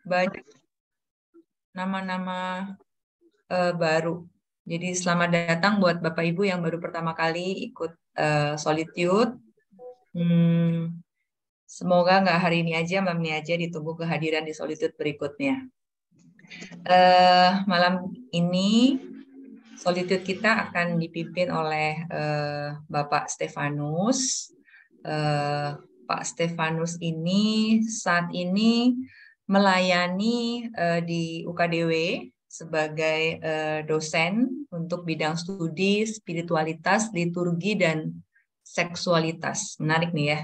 banyak nama-nama baru. Jadi selamat datang buat Bapak Ibu yang baru pertama kali ikut Solitude. Semoga nggak hari ini aja, malam ini aja, ditunggu kehadiran di Solitude berikutnya. Malam ini Solitude kita akan dipimpin oleh Bapak Stefanus. Pak Stefanus ini saat ini melayani di UKDW sebagai dosen untuk bidang studi spiritualitas, liturgi, dan seksualitas. Menarik nih ya.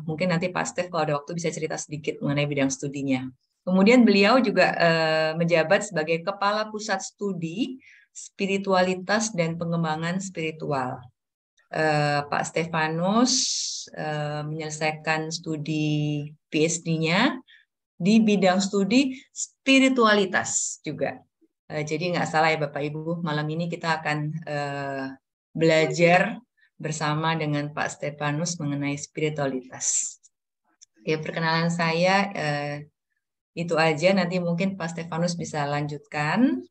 Mungkin nanti Pak Stef kalau ada waktu bisa cerita sedikit mengenai bidang studinya. Kemudian beliau juga menjabat sebagai Kepala Pusat Studi Spiritualitas dan Pengembangan Spiritual. Pak Stefanus menyelesaikan studi PhD-nya di bidang studi spiritualitas juga. Jadi nggak salah ya Bapak Ibu, malam ini kita akan belajar bersama dengan Pak Stefanus mengenai spiritualitas. Ya, perkenalan saya itu aja, nanti mungkin Pak Stefanus bisa lanjutkan.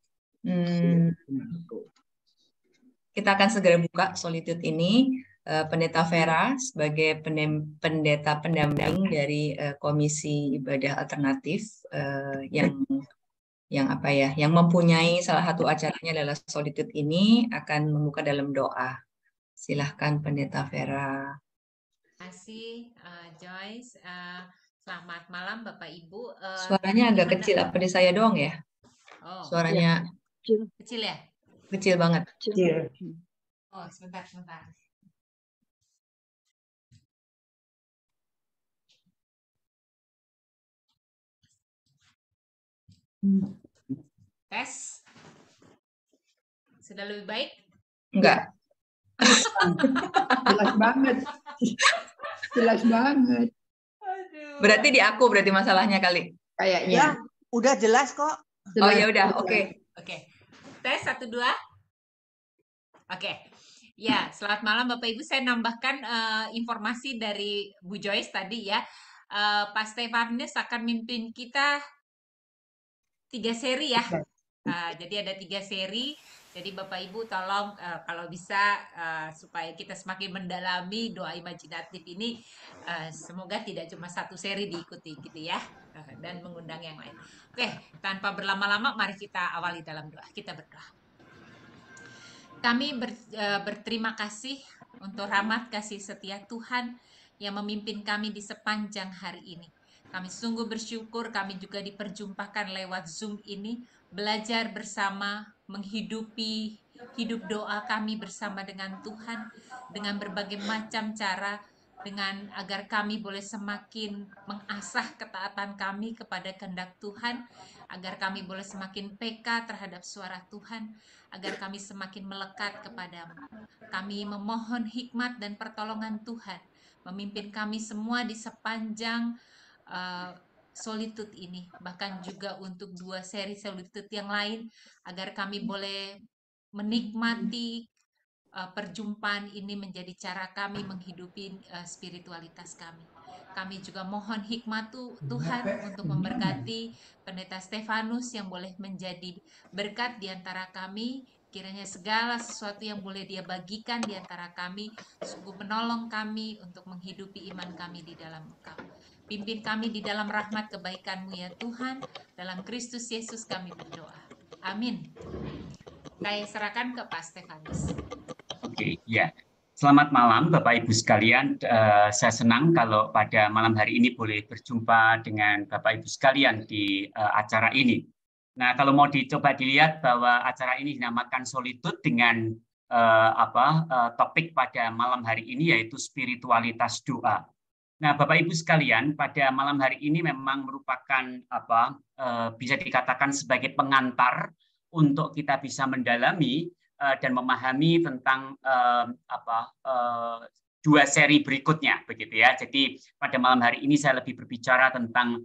Kita akan segera buka Solitude ini. Pendeta Vera sebagai pendeta pendamping dari Komisi Ibadah Alternatif yang mempunyai salah satu acaranya adalah Solitude ini akan membuka dalam doa. Silahkan Pendeta Vera. Terima kasih Joyce. Selamat malam Bapak Ibu. Suaranya agak kecil, apa di saya doang ya? Oh, suaranya kecil ya? Kecil banget. Kecil. Oh, sebentar. Tes. Sudah lebih baik? Enggak. Jelas banget. Jelas banget. Aduh. Berarti di aku berarti masalahnya kali. Kayaknya. Ya, udah jelas kok. Oh ya udah, oke. Oke. Tes 1 2. Oke. Ya, selamat malam Bapak Ibu. Saya nambahkan informasi dari Bu Joyce tadi ya. Pak Stefanus akan mimpin kita 3 seri ya. Jadi ada 3 seri. Jadi Bapak Ibu tolong kalau bisa supaya kita semakin mendalami doa imajinatif ini, semoga tidak cuma 1 seri diikuti gitu ya, dan mengundang yang lain. Oke, tanpa berlama-lama mari kita awali dalam doa. Kita berdoa. Kami berterima kasih untuk rahmat kasih setia Tuhan yang memimpin kami di sepanjang hari ini. Kami sungguh bersyukur kami juga diperjumpakan lewat Zoom ini, belajar bersama, menghidupi hidup doa kami bersama dengan Tuhan, dengan berbagai macam cara, dengan agar kami boleh semakin mengasah ketaatan kami kepada kehendak Tuhan, agar kami boleh semakin peka terhadap suara Tuhan, agar kami semakin melekat kepadamu. Kami memohon hikmat dan pertolongan Tuhan, memimpin kami semua di sepanjang Solitude ini, bahkan juga untuk 2 seri Solitude yang lain, agar kami boleh menikmati perjumpaan ini menjadi cara kami menghidupi spiritualitas kami. Kami juga mohon hikmat Tuhan untuk memberkati Pendeta Stefanus yang boleh menjadi berkat di antara kami. Kiranya segala sesuatu yang boleh dia bagikan di antara kami sungguh menolong kami untuk menghidupi iman kami di dalam Engkau. Pimpin kami di dalam rahmat kebaikan-Mu ya Tuhan. Dalam Kristus Yesus kami berdoa. Amin. Saya serahkan ke Pak Stefanus. Oke, ya. Selamat malam Bapak Ibu sekalian. Saya senang kalau pada malam hari ini boleh berjumpa dengan Bapak Ibu sekalian di acara ini. Nah, kalau mau dicoba dilihat bahwa acara ini dinamakan Solitude dengan topik pada malam hari ini yaitu spiritualitas doa. Nah, Bapak Ibu sekalian, pada malam hari ini memang merupakan bisa dikatakan sebagai pengantar untuk kita bisa mendalami dan memahami tentang 2 seri berikutnya, begitu ya. Jadi pada malam hari ini saya lebih berbicara tentang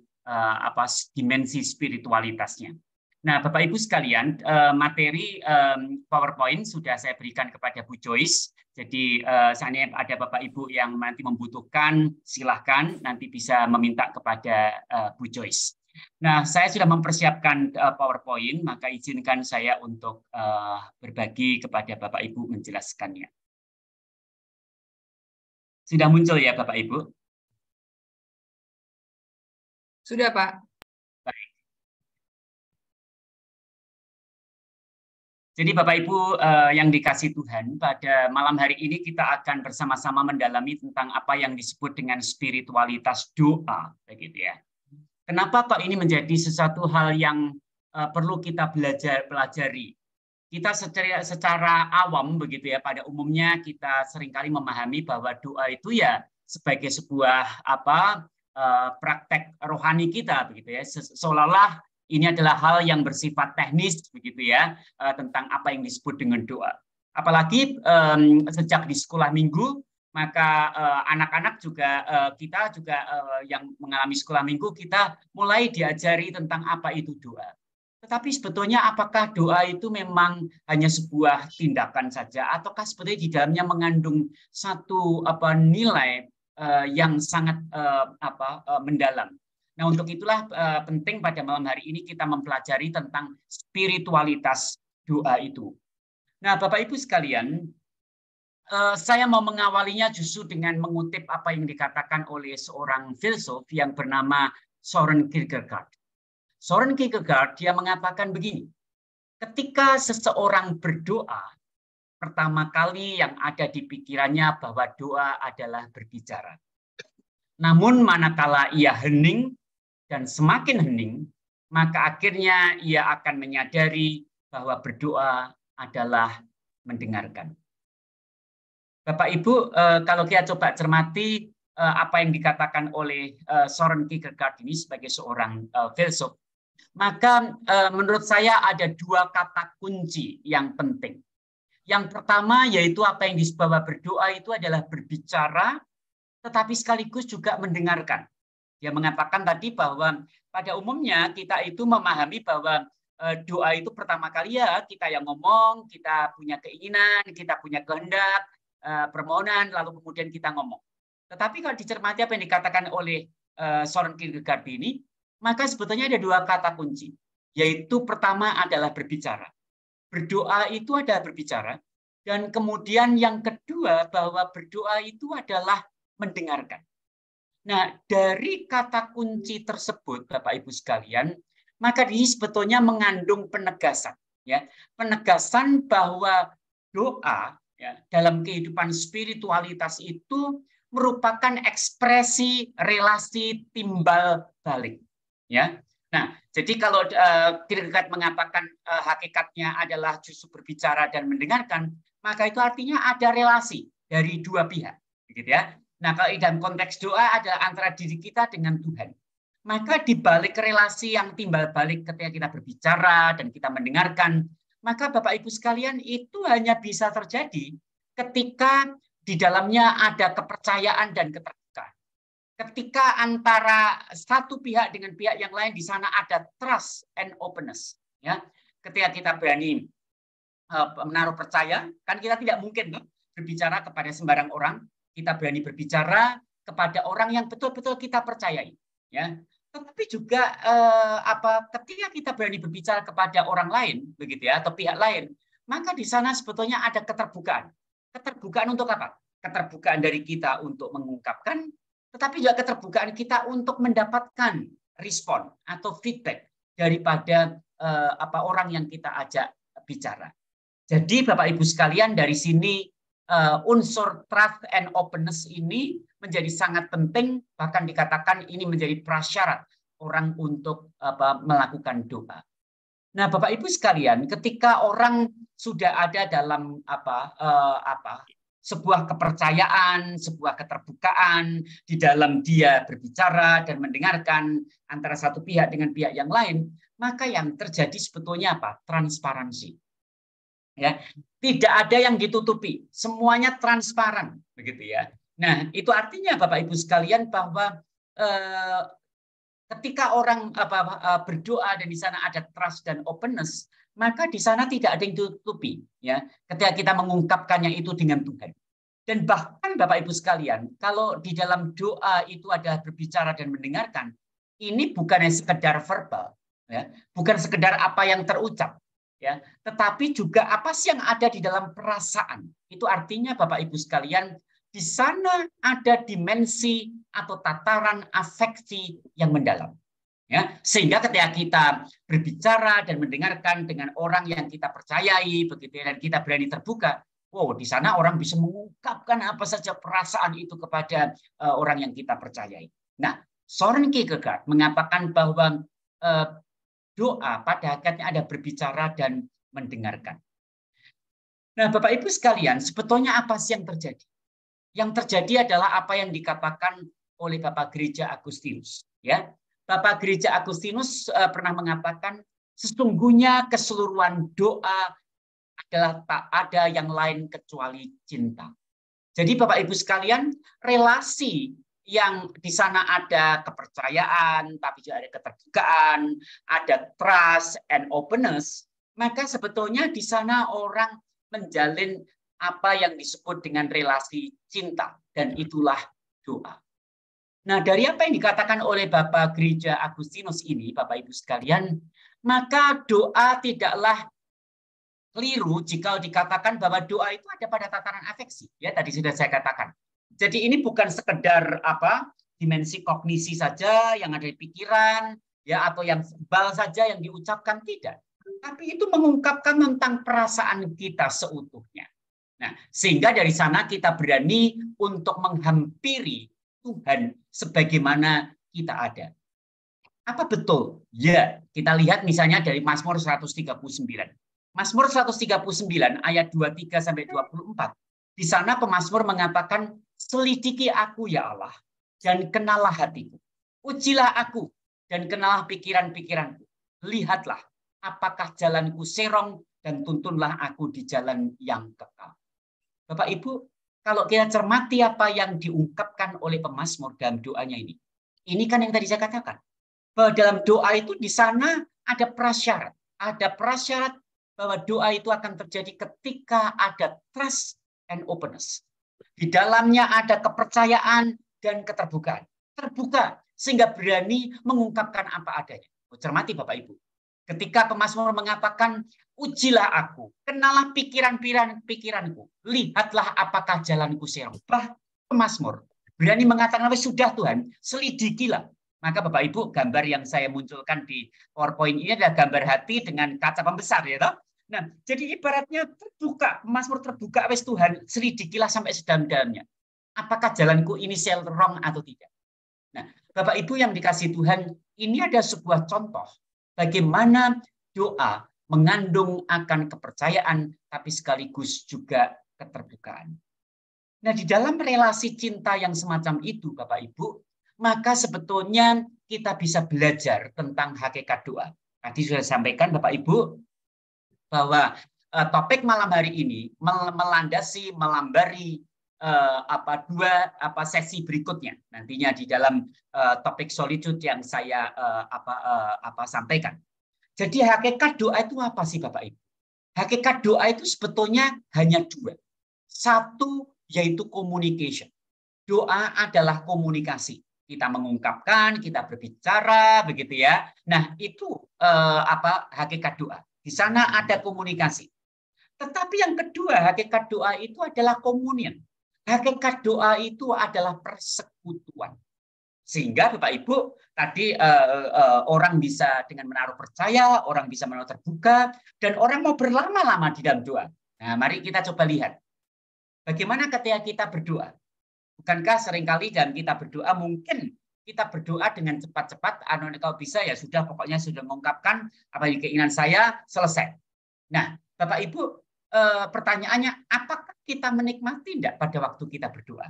dimensi spiritualitasnya. Nah, Bapak Ibu sekalian, materi PowerPoint sudah saya berikan kepada Bu Joyce Jadi seandainya ada Bapak Ibu yang nanti membutuhkan, silahkan nanti bisa meminta kepada Bu Joyce. Nah, saya sudah mempersiapkan PowerPoint, maka izinkan saya untuk berbagi kepada Bapak Ibu menjelaskannya. Sudah muncul ya Bapak Ibu? Sudah, Pak. Baik. Jadi Bapak Ibu yang dikasih Tuhan, pada malam hari ini kita akan bersama-sama mendalami tentang apa yang disebut dengan spiritualitas doa, begitu ya. Kenapa kok ini menjadi sesuatu hal yang perlu kita pelajari? Kita secara awam begitu ya, pada umumnya kita seringkali memahami bahwa doa itu ya sebagai sebuah praktek rohani kita begitu ya, seolah-olah ini adalah hal yang bersifat teknis begitu ya, tentang apa yang disebut dengan doa. Apalagi sejak di sekolah minggu, maka anak-anak juga kita juga yang mengalami sekolah minggu, kita mulai diajari tentang apa itu doa. Tetapi sebetulnya apakah doa itu memang hanya sebuah tindakan saja, ataukah sebetulnya di dalamnya mengandung satu nilai yang sangat mendalam. Nah, untuk itulah penting pada malam hari ini kita mempelajari tentang spiritualitas doa itu. Nah, Bapak Ibu sekalian, saya mau mengawalinya justru dengan mengutip apa yang dikatakan oleh seorang filsuf yang bernama Søren Kierkegaard. Søren Kierkegaard dia mengatakan begini, ketika seseorang berdoa, pertama kali yang ada di pikirannya bahwa doa adalah berbicara. Namun manakala ia hening dan semakin hening, maka akhirnya ia akan menyadari bahwa berdoa adalah mendengarkan. Bapak Ibu, kalau kita coba cermati apa yang dikatakan oleh Søren Kierkegaard ini sebagai seorang filsuf, maka menurut saya ada dua kata kunci yang penting. Yang pertama yaitu apa yang disebut bahwa berdoa itu adalah berbicara, tetapi sekaligus juga mendengarkan. Dia mengatakan tadi bahwa pada umumnya kita itu memahami bahwa doa itu pertama kali ya kita yang ngomong, kita punya keinginan, kita punya kehendak, permohonan, lalu kemudian kita ngomong. Tetapi kalau dicermati apa yang dikatakan oleh Søren Kierkegaard ini, maka sebetulnya ada dua kata kunci, yaitu pertama adalah berbicara. Berdoa itu adalah berbicara, dan kemudian yang kedua bahwa berdoa itu adalah mendengarkan. Nah, dari kata kunci tersebut, Bapak Ibu sekalian, maka ini sebetulnya mengandung penegasan, ya, penegasan bahwa doa ya, dalam kehidupan spiritualitas itu merupakan ekspresi relasi timbal balik. Ya, nah, jadi kalau Kierkegaard mengatakan hakikatnya adalah justru berbicara dan mendengarkan, maka itu artinya ada relasi dari dua pihak, gitu ya. Nah, kalau dalam konteks doa adalah antara diri kita dengan Tuhan. Maka di balik relasi yang timbal balik ketika kita berbicara dan kita mendengarkan, maka Bapak Ibu sekalian itu hanya bisa terjadi ketika di dalamnya ada kepercayaan dan keterbukaan. Ketika antara satu pihak dengan pihak yang lain di sana ada trust and openness, ya. Ketika kita berani menaruh percaya, kan kita tidak mungkin berbicara kepada sembarang orang, kita berani berbicara kepada orang yang betul-betul kita percayai, ya. Tetapi juga ketika kita berani berbicara kepada orang lain, begitu ya, atau pihak lain, maka di sana sebetulnya ada keterbukaan. Keterbukaan untuk apa? Keterbukaan dari kita untuk mengungkapkan, tetapi juga keterbukaan kita untuk mendapatkan respon atau feedback daripada orang yang kita ajak bicara. Jadi Bapak Ibu sekalian, dari sini unsur trust and openness ini menjadi sangat penting, bahkan dikatakan ini menjadi prasyarat orang untuk melakukan doa. Nah, Bapak Ibu sekalian, ketika orang sudah ada dalam sebuah kepercayaan, sebuah keterbukaan di dalam dia berbicara dan mendengarkan antara satu pihak dengan pihak yang lain, maka yang terjadi sebetulnya apa? Transparansi. Ya, tidak ada yang ditutupi, semuanya transparan, begitu ya. Nah, itu artinya Bapak Ibu sekalian bahwa ketika orang berdoa dan di sana ada trust dan openness, maka di sana tidak ada yang ditutupi, ya. Ketika kita mengungkapkannya itu dengan Tuhan. Dan bahkan Bapak Ibu sekalian, kalau di dalam doa itu ada berbicara dan mendengarkan, ini bukan sekedar verbal, ya, bukan sekedar apa yang terucap, ya, tetapi juga apa sih yang ada di dalam perasaan. Itu artinya Bapak Ibu sekalian, di sana ada dimensi atau tataran afeksi yang mendalam. Ya, sehingga ketika kita berbicara dan mendengarkan dengan orang yang kita percayai, begitu ya, dan kita berani terbuka, wow, di sana orang bisa mengungkapkan apa saja perasaan itu kepada orang yang kita percayai. Nah, Søren Kierkegaard mengatakan bahwa doa pada hakikatnya ada berbicara dan mendengarkan. Nah, Bapak Ibu sekalian, sebetulnya apa sih yang terjadi? Yang terjadi adalah apa yang dikatakan oleh Bapak Gereja Agustinus, ya. Bapak Gereja Agustinus pernah mengatakan sesungguhnya keseluruhan doa adalah tak ada yang lain kecuali cinta. Jadi Bapak Ibu sekalian, relasi yang di sana ada kepercayaan, tapi juga ada keterbukaan, ada trust and openness, maka sebetulnya di sana orang menjalin apa yang disebut dengan relasi cinta, dan itulah doa. Nah, dari apa yang dikatakan oleh Bapak Gereja Agustinus ini, Bapak Ibu sekalian, maka doa tidaklah keliru jika dikatakan bahwa doa itu ada pada tataran afeksi. Ya, tadi sudah saya katakan. Jadi ini bukan sekedar dimensi kognisi saja yang ada di pikiran, ya, atau yang verbal saja yang diucapkan, tidak. Tapi itu mengungkapkan tentang perasaan kita seutuhnya. Nah, sehingga dari sana kita berani untuk menghampiri Tuhan sebagaimana kita ada. Apa betul? Ya, kita lihat misalnya dari Mazmur 139. Mazmur 139 ayat 23 sampai 24. Di sana pemazmur mengatakan, selidiki aku ya Allah dan kenallah hatiku. Ujilah aku dan kenallah pikiran-pikiranku. Lihatlah apakah jalanku serong dan tuntunlah aku di jalan yang kekal. Bapak Ibu, kalau kita cermati apa yang diungkapkan oleh pemazmur dalam doanya ini kan yang tadi saya katakan, bahwa dalam doa itu di sana ada prasyarat. Ada prasyarat bahwa doa itu akan terjadi ketika ada trust and openness. Di dalamnya ada kepercayaan dan keterbukaan. Terbuka sehingga berani mengungkapkan apa adanya. Cermati Bapak Ibu. Ketika pemazmur mengatakan, ujilah aku, kenalah pikiranku, lihatlah apakah jalanku serong. Pemazmur berani mengatakan, sudah Tuhan, selidikilah. Maka Bapak Ibu, gambar yang saya munculkan di PowerPoint ini adalah gambar hati dengan kaca pembesar, ya toh? Nah, jadi ibaratnya terbuka, pemazmur terbuka, wes Tuhan, selidikilah sampai sedalam-dalamnya. Apakah jalanku ini serong atau tidak? Nah, Bapak Ibu yang dikasihi Tuhan, ini ada sebuah contoh bagaimana doa mengandung akan kepercayaan, tapi sekaligus juga keterbukaan. Nah, di dalam relasi cinta yang semacam itu, Bapak Ibu, maka sebetulnya kita bisa belajar tentang hakikat doa. Tadi sudah sampaikan Bapak Ibu bahwa topik malam hari ini melandasi, melambari dua sesi berikutnya nantinya di dalam topik solitude yang saya sampaikan. Jadi hakikat doa itu apa sih Bapak Ibu? Hakikat doa itu sebetulnya hanya dua. Satu yaitu communication. Doa adalah komunikasi. Kita mengungkapkan, kita berbicara, begitu ya. Nah, itu hakikat doa. Di sana ada komunikasi. Tetapi yang kedua, hakikat doa itu adalah komunion. Hakikat doa itu adalah persekutuan. Sehingga Bapak Ibu, tadi orang bisa dengan menaruh percaya, orang bisa menaruh terbuka, dan orang mau berlama-lama di dalam doa. Nah, mari kita coba lihat. Bagaimana ketika kita berdoa? Bukankah seringkali dalam kita berdoa, mungkin kita berdoa dengan cepat-cepat, kalau bisa ya sudah, pokoknya sudah mengungkapkan apa yang keinginan saya, selesai. Nah, Bapak Ibu, pertanyaannya, apakah kita menikmati tidak pada waktu kita berdoa?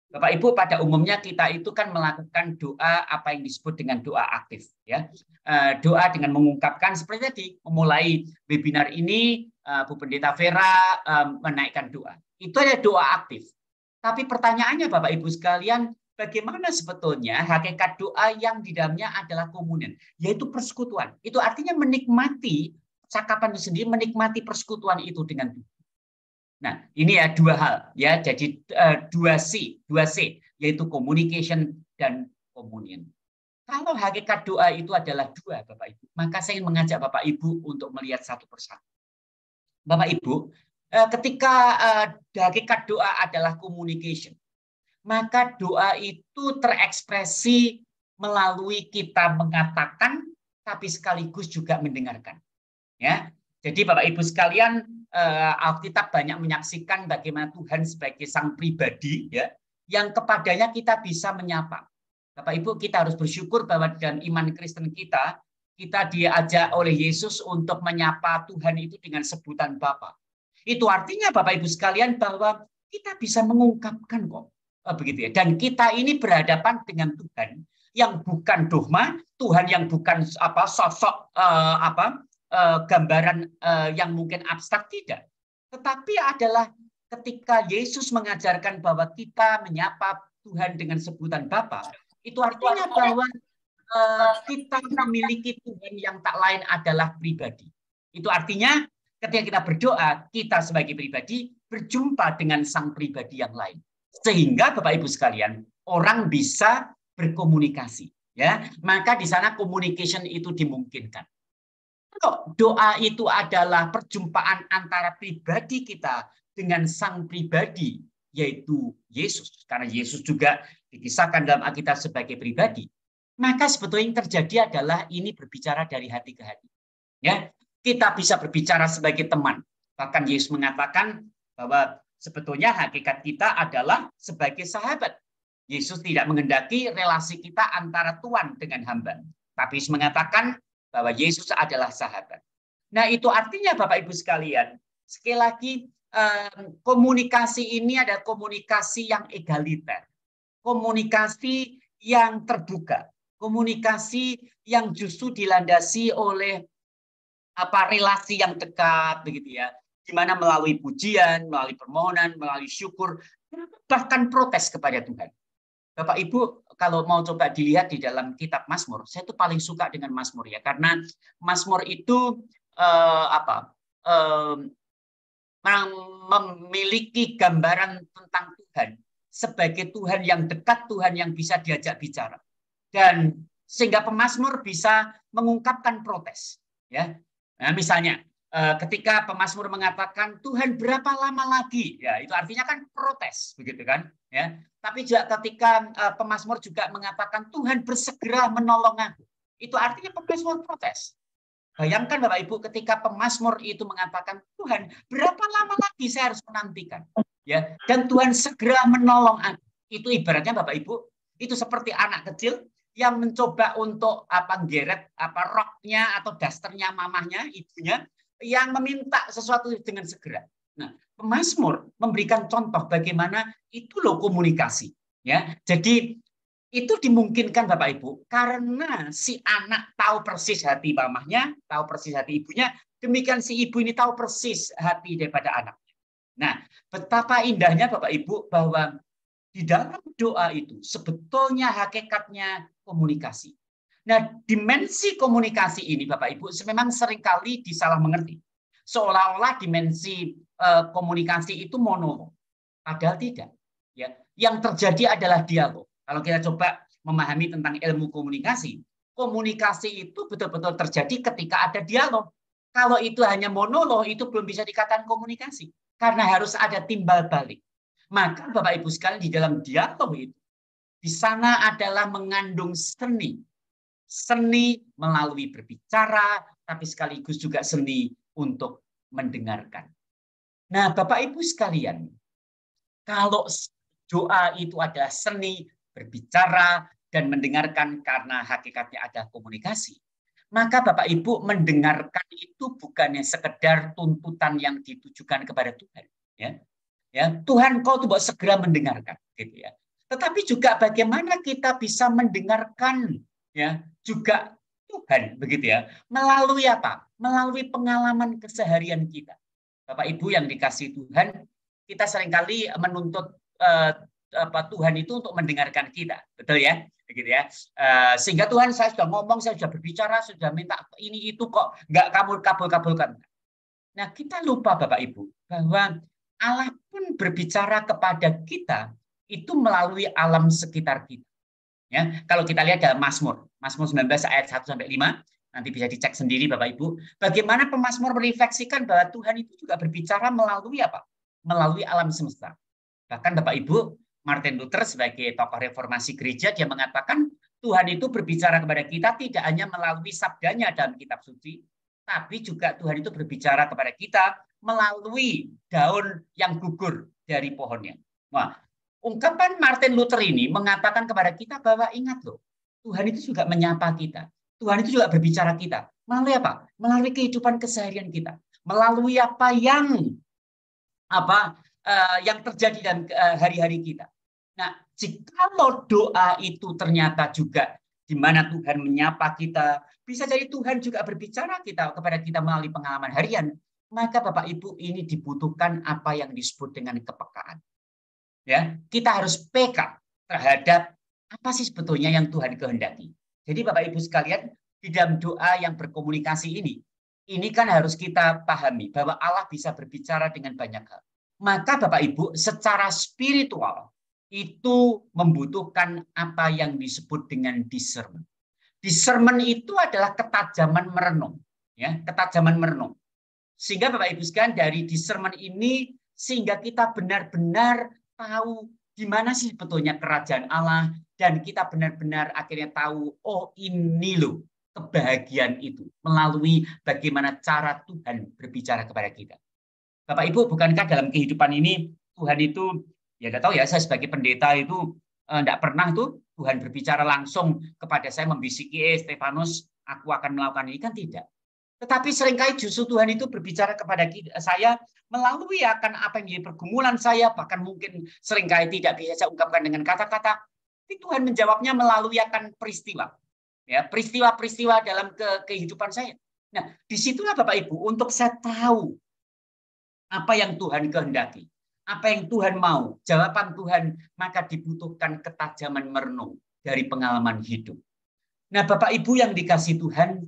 Bapak Ibu, pada umumnya kita itu kan melakukan doa apa yang disebut dengan doa aktif, ya. Doa dengan mengungkapkan seperti tadi, memulai webinar ini, Bu Pendeta Vera menaikkan doa. Itu ada doa aktif. Tapi pertanyaannya Bapak Ibu sekalian, bagaimana sebetulnya hakikat doa yang di dalamnya adalah komunion, yaitu persekutuan. Itu artinya menikmati cakapan itu sendiri, menikmati persekutuan itu dengan Tuhan. Nah, ini ya dua hal ya. Jadi 2C, yaitu communication dan communion. Kalau hakikat doa itu adalah dua, Bapak Ibu, maka saya ingin mengajak Bapak Ibu untuk melihat satu persatu. Bapak Ibu, ketika hakikat doa adalah communication, maka doa itu terekspresi melalui kita mengatakan, tapi sekaligus juga mendengarkan. Ya, jadi Bapak Ibu sekalian, Alkitab banyak menyaksikan bagaimana Tuhan sebagai sang pribadi, ya, yang kepadanya kita bisa menyapa. Bapak Ibu, kita harus bersyukur bahwa dalam iman Kristen kita diajak oleh Yesus untuk menyapa Tuhan itu dengan sebutan Bapa. Itu artinya Bapak Ibu sekalian bahwa kita bisa mengungkapkan kok, begitu ya. Dan kita ini berhadapan dengan Tuhan yang bukan dogma, Tuhan yang bukan sosok gambaran yang mungkin abstrak, tidak. Tetapi adalah ketika Yesus mengajarkan bahwa kita menyapa Tuhan dengan sebutan Bapa, itu artinya bahwa kita memiliki Tuhan yang tak lain adalah pribadi. Itu artinya ketika kita berdoa, kita sebagai pribadi berjumpa dengan sang pribadi yang lain. Sehingga Bapak Ibu sekalian, orang bisa berkomunikasi. Ya, maka di sana communication itu dimungkinkan. Kalau doa itu adalah perjumpaan antara pribadi kita dengan sang pribadi, yaitu Yesus. Karena Yesus juga dikisahkan dalam Alkitab sebagai pribadi. Maka sebetulnya yang terjadi adalah ini berbicara dari hati ke hati. Ya, kita bisa berbicara sebagai teman. Bahkan Yesus mengatakan bahwa sebetulnya hakikat kita adalah sebagai sahabat. Yesus tidak menghendaki relasi kita antara Tuhan dengan hamba. Tapi Yesus mengatakan bahwa Yesus adalah sahabat. Nah, itu artinya Bapak Ibu sekalian, sekali lagi komunikasi ini adalah komunikasi yang egaliter. Komunikasi yang terbuka. Komunikasi yang justru dilandasi oleh relasi yang dekat, begitu ya. Di mana melalui pujian, melalui permohonan, melalui syukur, bahkan protes kepada Tuhan. Bapak Ibu, kalau mau coba dilihat di dalam kitab Mazmur, saya tuh paling suka dengan Mazmur ya, karena Mazmur itu memiliki gambaran tentang Tuhan sebagai Tuhan yang dekat, Tuhan yang bisa diajak bicara. Dan sehingga pemazmur bisa mengungkapkan protes, ya. Nah, misalnya ketika pemazmur mengatakan Tuhan berapa lama lagi, ya itu artinya kan protes, begitu kan, ya. Tapi juga ketika pemazmur juga mengatakan Tuhan bersegera menolong aku, itu artinya pemazmur protes. Bayangkan Bapak Ibu, ketika pemazmur itu mengatakan Tuhan berapa lama lagi saya harus menantikan, ya, dan Tuhan segera menolong aku. Itu ibaratnya Bapak Ibu, itu seperti anak kecil yang mencoba untuk geret roknya atau dasternya mamahnya, ibunya, yang meminta sesuatu dengan segera. Nah, pemazmur memberikan contoh bagaimana itu loh komunikasi, ya. Jadi itu dimungkinkan Bapak Ibu karena si anak tahu persis hati mamahnya, tahu persis hati ibunya, demikian si ibu ini tahu persis hati daripada anaknya. Nah, betapa indahnya Bapak Ibu bahwa di dalam doa itu sebetulnya hakikatnya komunikasi. Nah, dimensi komunikasi ini Bapak Ibu memang seringkali disalah mengerti. Seolah-olah dimensi komunikasi itu monolog. Padahal tidak. Ya, yang terjadi adalah dialog. Kalau kita coba memahami tentang ilmu komunikasi, komunikasi itu betul-betul terjadi ketika ada dialog. Kalau itu hanya monolog, itu belum bisa dikatakan komunikasi. Karena harus ada timbal balik. Maka Bapak Ibu sekalian di dalam dialog itu, di sana adalah mengandung seni. Seni melalui berbicara, tapi sekaligus juga seni untuk mendengarkan. Nah Bapak Ibu sekalian, kalau doa itu adalah seni berbicara dan mendengarkan karena hakikatnya ada komunikasi, maka Bapak Ibu mendengarkan itu bukannya sekedar tuntutan yang ditujukan kepada Tuhan, ya. Ya, Tuhan kau tuh segera mendengarkan, gitu ya. Tetapi juga bagaimana kita bisa mendengarkan, ya, juga Tuhan, begitu ya. Melalui apa? Melalui pengalaman keseharian kita. Bapak Ibu yang dikasihi Tuhan, kita seringkali menuntut Tuhan itu untuk mendengarkan kita, betul ya, begitu ya. Sehingga Tuhan, saya sudah ngomong, saya sudah berbicara, sudah minta ini itu kok nggak kamu kabulkan. Nah, kita lupa Bapak Ibu bahwa Allah pun berbicara kepada kita itu melalui alam sekitar kita. Ya, kalau kita lihat dalam Mazmur 19 ayat 1 sampai 5, nanti bisa dicek sendiri Bapak Ibu, bagaimana pemazmur merefleksikan bahwa Tuhan itu juga berbicara melalui apa? Melalui alam semesta. Bahkan Bapak Ibu, Martin Luther sebagai tokoh reformasi gereja, dia mengatakan Tuhan itu berbicara kepada kita tidak hanya melalui sabdanya dalam kitab suci, tapi juga Tuhan itu berbicara kepada kita melalui daun yang gugur dari pohonnya. Wah, ungkapan Martin Luther ini mengatakan kepada kita bahwa ingat loh, Tuhan itu juga menyapa kita. Tuhan itu juga berbicara kita. Melalui apa? Melalui kehidupan keseharian kita. Melalui apa yang terjadi dalam hari-hari kita. Nah, jikalau doa itu ternyata juga di mana Tuhan menyapa kita, bisa jadi Tuhan juga berbicara kepada kita melalui pengalaman harian, maka Bapak Ibu ini dibutuhkan apa yang disebut dengan kepekaan. Ya, kita harus peka terhadap apa sih sebetulnya yang Tuhan kehendaki. Jadi Bapak Ibu sekalian, di dalam doa yang berkomunikasi ini kan harus kita pahami bahwa Allah bisa berbicara dengan banyak hal. Maka Bapak Ibu secara spiritual itu membutuhkan apa yang disebut dengan discernment. Discernment itu adalah ketajaman merenung, ya, ketajaman merenung. Sehingga Bapak Ibu sekalian dari discernment ini sehingga kita benar-benar tahu di mana sih sebetulnya kerajaan Allah dan kita benar-benar akhirnya tahu oh ini loh kebahagiaan itu melalui bagaimana cara Tuhan berbicara kepada kita. Bapak Ibu, bukankah dalam kehidupan ini Tuhan itu ya tidak tahu ya, saya sebagai pendeta itu tidak pernah tuh Tuhan berbicara langsung kepada saya membisiki, Stefanus, aku akan melakukan ini, kan tidak. Tetapi seringkali justru Tuhan itu berbicara kepada saya melalui akan apa yang menjadi pergumulan saya, bahkan mungkin seringkali tidak bisa saya ungkapkan dengan kata-kata, tapi Tuhan menjawabnya melalui akan peristiwa. Ya, peristiwa-peristiwa dalam kehidupan saya. Nah, disitulah Bapak Ibu, untuk saya tahu apa yang Tuhan kehendaki, apa yang Tuhan mau, jawaban Tuhan, maka dibutuhkan ketajaman merenung dari pengalaman hidup. Nah, Bapak Ibu yang dikasih Tuhan,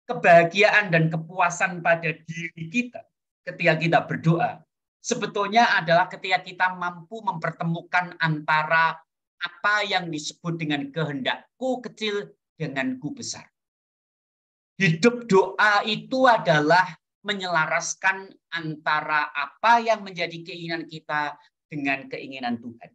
kebahagiaan dan kepuasan pada diri kita ketika kita berdoa, sebetulnya adalah ketika kita mampu mempertemukan antara apa yang disebut dengan kehendakku kecil denganku besar. Hidup doa itu adalah menyelaraskan antara apa yang menjadi keinginan kita dengan keinginan Tuhan.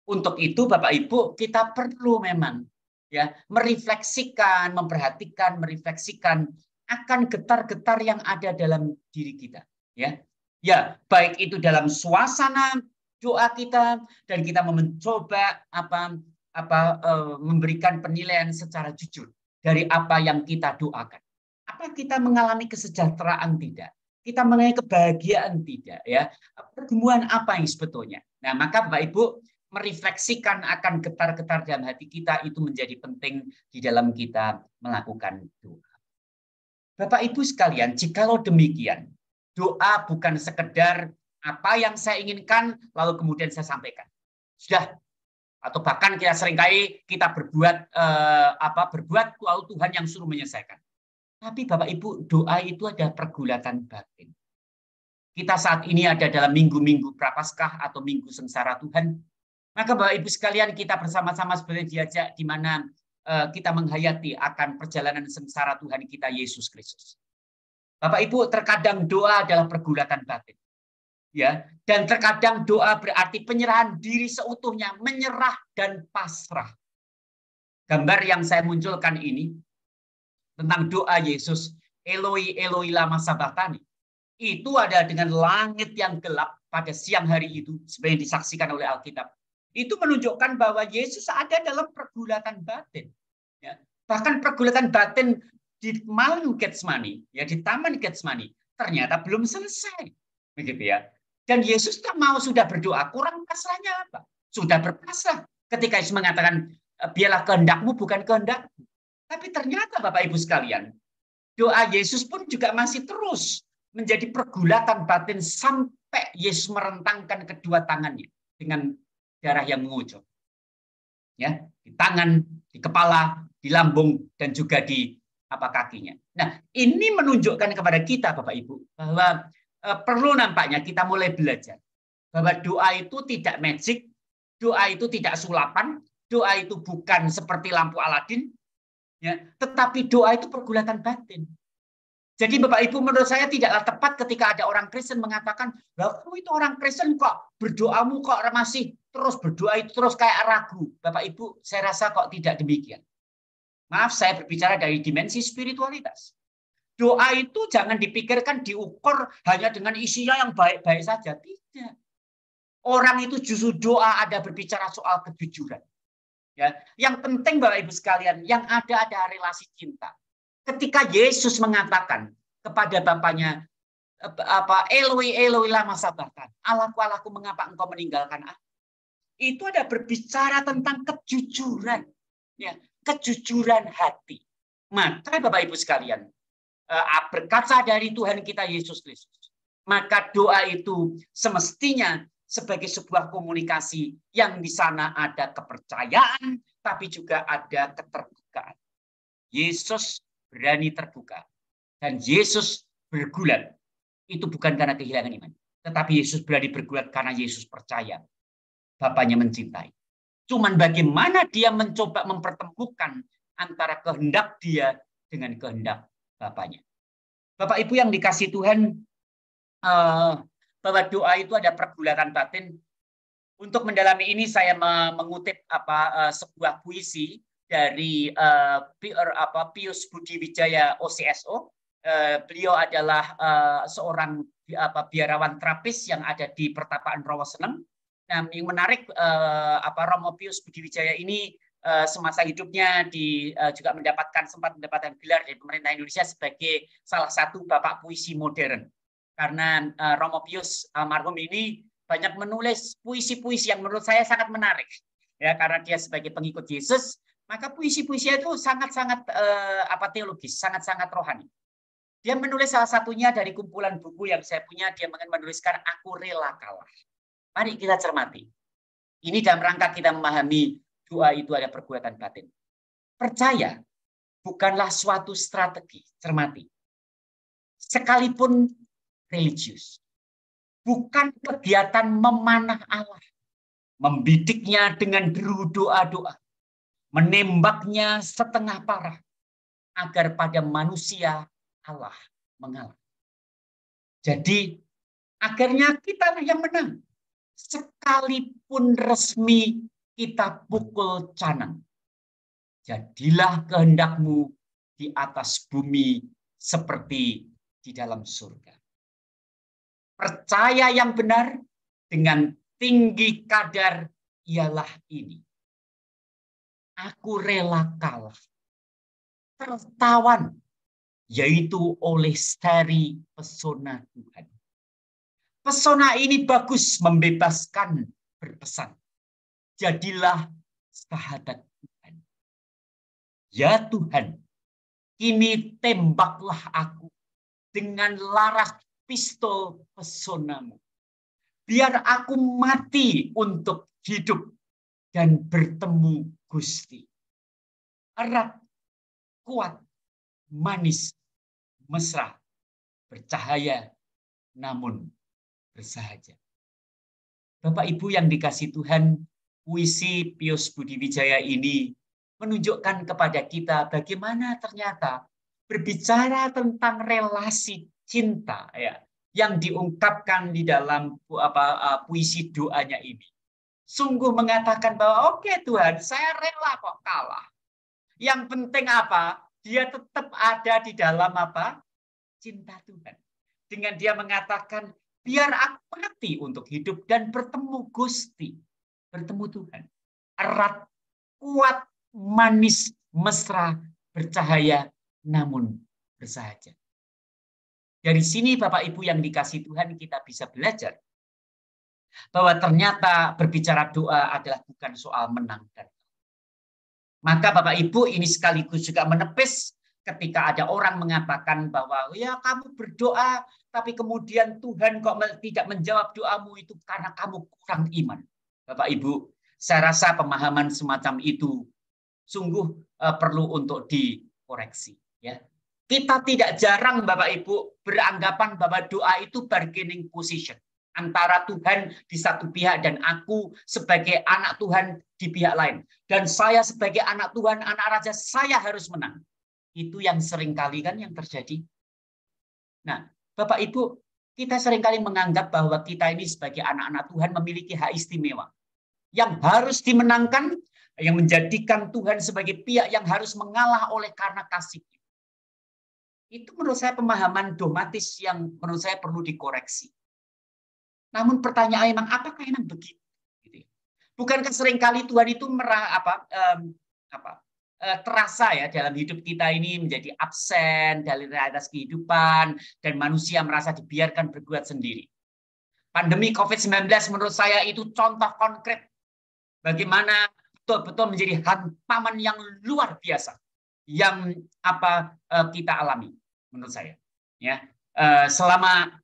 Untuk itu Bapak Ibu, kita perlu memang ya merefleksikan, memperhatikan, merefleksikan akan getar-getar yang ada dalam diri kita, ya. Ya, baik itu dalam suasana doa kita dan kita mencoba memberikan penilaian secara jujur dari apa yang kita doakan. Apa kita mengalami kesejahteraan tidak? Kita mengalami kebahagiaan tidak, ya? Pergumulan apa yang sebetulnya? Nah, maka Bapak Ibu merefleksikan akan getar-getar dalam hati kita itu menjadi penting di dalam kita melakukan doa. Bapak Ibu sekalian, jikalau demikian, doa bukan sekedar apa yang saya inginkan lalu kemudian saya sampaikan. Sudah, atau bahkan kita seringkali kita berbuat lalu Tuhan yang suruh menyelesaikan. Tapi Bapak Ibu, doa itu ada pergulatan batin. Kita saat ini ada dalam minggu-minggu Prapaskah atau minggu sengsara Tuhan. Maka Bapak Ibu sekalian, kita bersama-sama sebenarnya diajak di mana kita menghayati akan perjalanan sengsara Tuhan kita Yesus Kristus. Bapak Ibu, terkadang doa adalah pergulatan batin. Ya, dan terkadang doa berarti penyerahan diri seutuhnya, menyerah dan pasrah. Gambar yang saya munculkan ini tentang doa Yesus, Eloi Eloi lama sabachthani. Itu ada dengan langit yang gelap pada siang hari itu, seperti yang disaksikan oleh Alkitab. Itu menunjukkan bahwa Yesus ada dalam pergulatan batin. Ya. Bahkan pergulatan batin di malam Getsemani, ya di Taman Getsemani, ternyata belum selesai, begitu ya. Dan Yesus tak mau sudah berdoa, kurang pasrahnya apa? Sudah berpasrah ketika Yesus mengatakan, biarlah kehendakmu bukan kehendakku. Tapi ternyata Bapak Ibu sekalian, doa Yesus pun juga masih terus menjadi pergulatan batin sampai Yesus merentangkan kedua tangannya dengan darah yang mengucur. Ya, di tangan, di kepala, di lambung, dan juga di kakinya. Nah, ini menunjukkan kepada kita Bapak Ibu bahwa perlu nampaknya kita mulai belajar bahwa doa itu tidak magic, doa itu tidak sulapan, doa itu bukan seperti lampu Aladin, ya, tetapi doa itu pergulatan batin. Jadi Bapak Ibu, menurut saya tidaklah tepat ketika ada orang Kristen mengatakan, kamu itu orang Kristen kok berdoamu kok masih terus berdoa itu terus kayak ragu. Bapak Ibu, saya rasa kok tidak demikian. Maaf, saya berbicara dari dimensi spiritualitas. Doa itu jangan dipikirkan diukur hanya dengan isinya yang baik-baik saja. Tidak. Orang itu justru doa ada berbicara soal kejujuran. Ya, yang penting Bapak Ibu sekalian, yang ada relasi cinta. Ketika Yesus mengatakan kepada Bapaknya, Eloi, Eloi lama sabachthani, Allahku, Allahku, mengapa engkau meninggalkan aku? Itu ada berbicara tentang kejujuran, ya, kejujuran hati. Maka Bapak Ibu sekalian, berkaca dari Tuhan kita Yesus Kristus, maka doa itu semestinya sebagai sebuah komunikasi yang di sana ada kepercayaan, tapi juga ada keterbukaan. Yesus berani terbuka. Dan Yesus bergulat. Itu bukan karena kehilangan iman. Tetapi Yesus berani bergulat karena Yesus percaya Bapaknya mencintai. Cuman bagaimana dia mencoba mempertemukan antara kehendak dia dengan kehendak Bapaknya. Bapak Ibu yang dikasih Tuhan, bahwa doa itu ada pergulatan batin. Untuk mendalami ini saya mengutip sebuah puisi dari Pius Budi Wijaya OCSO. Beliau adalah seorang biarawan terapis yang ada di Pertapaan Rawaseneng. Nah, yang menarik Romo Pius Budi Wijaya ini semasa hidupnya juga sempat mendapatkan gelar dari pemerintah Indonesia sebagai salah satu bapak puisi modern. Karena Romo Pius almarhum ini banyak menulis puisi-puisi yang menurut saya sangat menarik. Ya, karena dia sebagai pengikut Yesus, maka puisi-puisi itu sangat-sangat teologis, sangat-sangat rohani. Dia menulis salah satunya dari kumpulan buku yang saya punya, dia menuliskan Aku Rela Kalah. Mari kita cermati. Ini dalam rangka kita memahami doa itu ada pergulatan batin. Percaya bukanlah suatu strategi, cermati. Sekalipun religius. Bukan kegiatan memanah Allah. Membidiknya dengan deru doa-doa. Menembaknya setengah parah. Agar pada manusia Allah mengalah. Jadi akhirnya kita yang menang. Sekalipun resmi kita pukul canang. Jadilah kehendakmu di atas bumi seperti di dalam surga. Percaya yang benar dengan tinggi kadar ialah ini. Aku rela kalah. Tertawan, yaitu oleh seri pesona Tuhan. Pesona ini bagus membebaskan berpesan. Jadilah sahabat Tuhan. Ya Tuhan, kini tembaklah aku dengan laras pistol pesonamu. Biar aku mati untuk hidup dan bertemu Gusti. Erat, kuat, manis, mesra, bercahaya, namun bersahaja. Bapak Ibu yang dikasih Tuhan, puisi Pius Budi Wijaya ini menunjukkan kepada kita bagaimana ternyata berbicara tentang relasi cinta ya yang diungkapkan di dalam puisi doanya ini. Sungguh mengatakan bahwa oke Tuhan, saya rela kok kalah. Yang penting apa? Dia tetap ada di dalam cinta Tuhan. Dengan dia mengatakan, biar aku mati untuk hidup dan bertemu Gusti, bertemu Tuhan. Erat, kuat, manis, mesra, bercahaya, namun bersahaja. Dari sini Bapak Ibu yang dikasih Tuhan, kita bisa belajar bahwa ternyata berbicara doa adalah bukan soal menang dan kalah. Maka Bapak Ibu ini sekaligus juga menepis ketika ada orang mengatakan bahwa ya kamu berdoa tapi kemudian Tuhan kok tidak menjawab doamu itu karena kamu kurang iman. Bapak Ibu, saya rasa pemahaman semacam itu sungguh perlu untuk dikoreksi. Ya. Kita tidak jarang Bapak Ibu beranggapan bahwa doa itu bargaining position. antara Tuhan di satu pihak dan aku sebagai anak Tuhan di pihak lain. Dan saya sebagai anak Tuhan, anak raja, saya harus menang. Itu yang seringkali kan yang terjadi. Nah, Bapak Ibu, kita seringkali menganggap bahwa kita ini sebagai anak-anak Tuhan memiliki hak istimewa yang harus dimenangkan, yang menjadikan Tuhan sebagai pihak yang harus mengalah oleh karena kasih. Itu menurut saya pemahaman dogmatis yang menurut saya perlu dikoreksi. Namun pertanyaannya memang apakah emang begitu? Bukankah seringkali Tuhan itu terasa ya dalam hidup kita ini menjadi absen dari realitas kehidupan dan manusia merasa dibiarkan berbuat sendiri. Pandemi COVID-19 menurut saya itu contoh konkret bagaimana betul-betul menjadi hantaman yang luar biasa yang kita alami menurut saya. Ya. Selama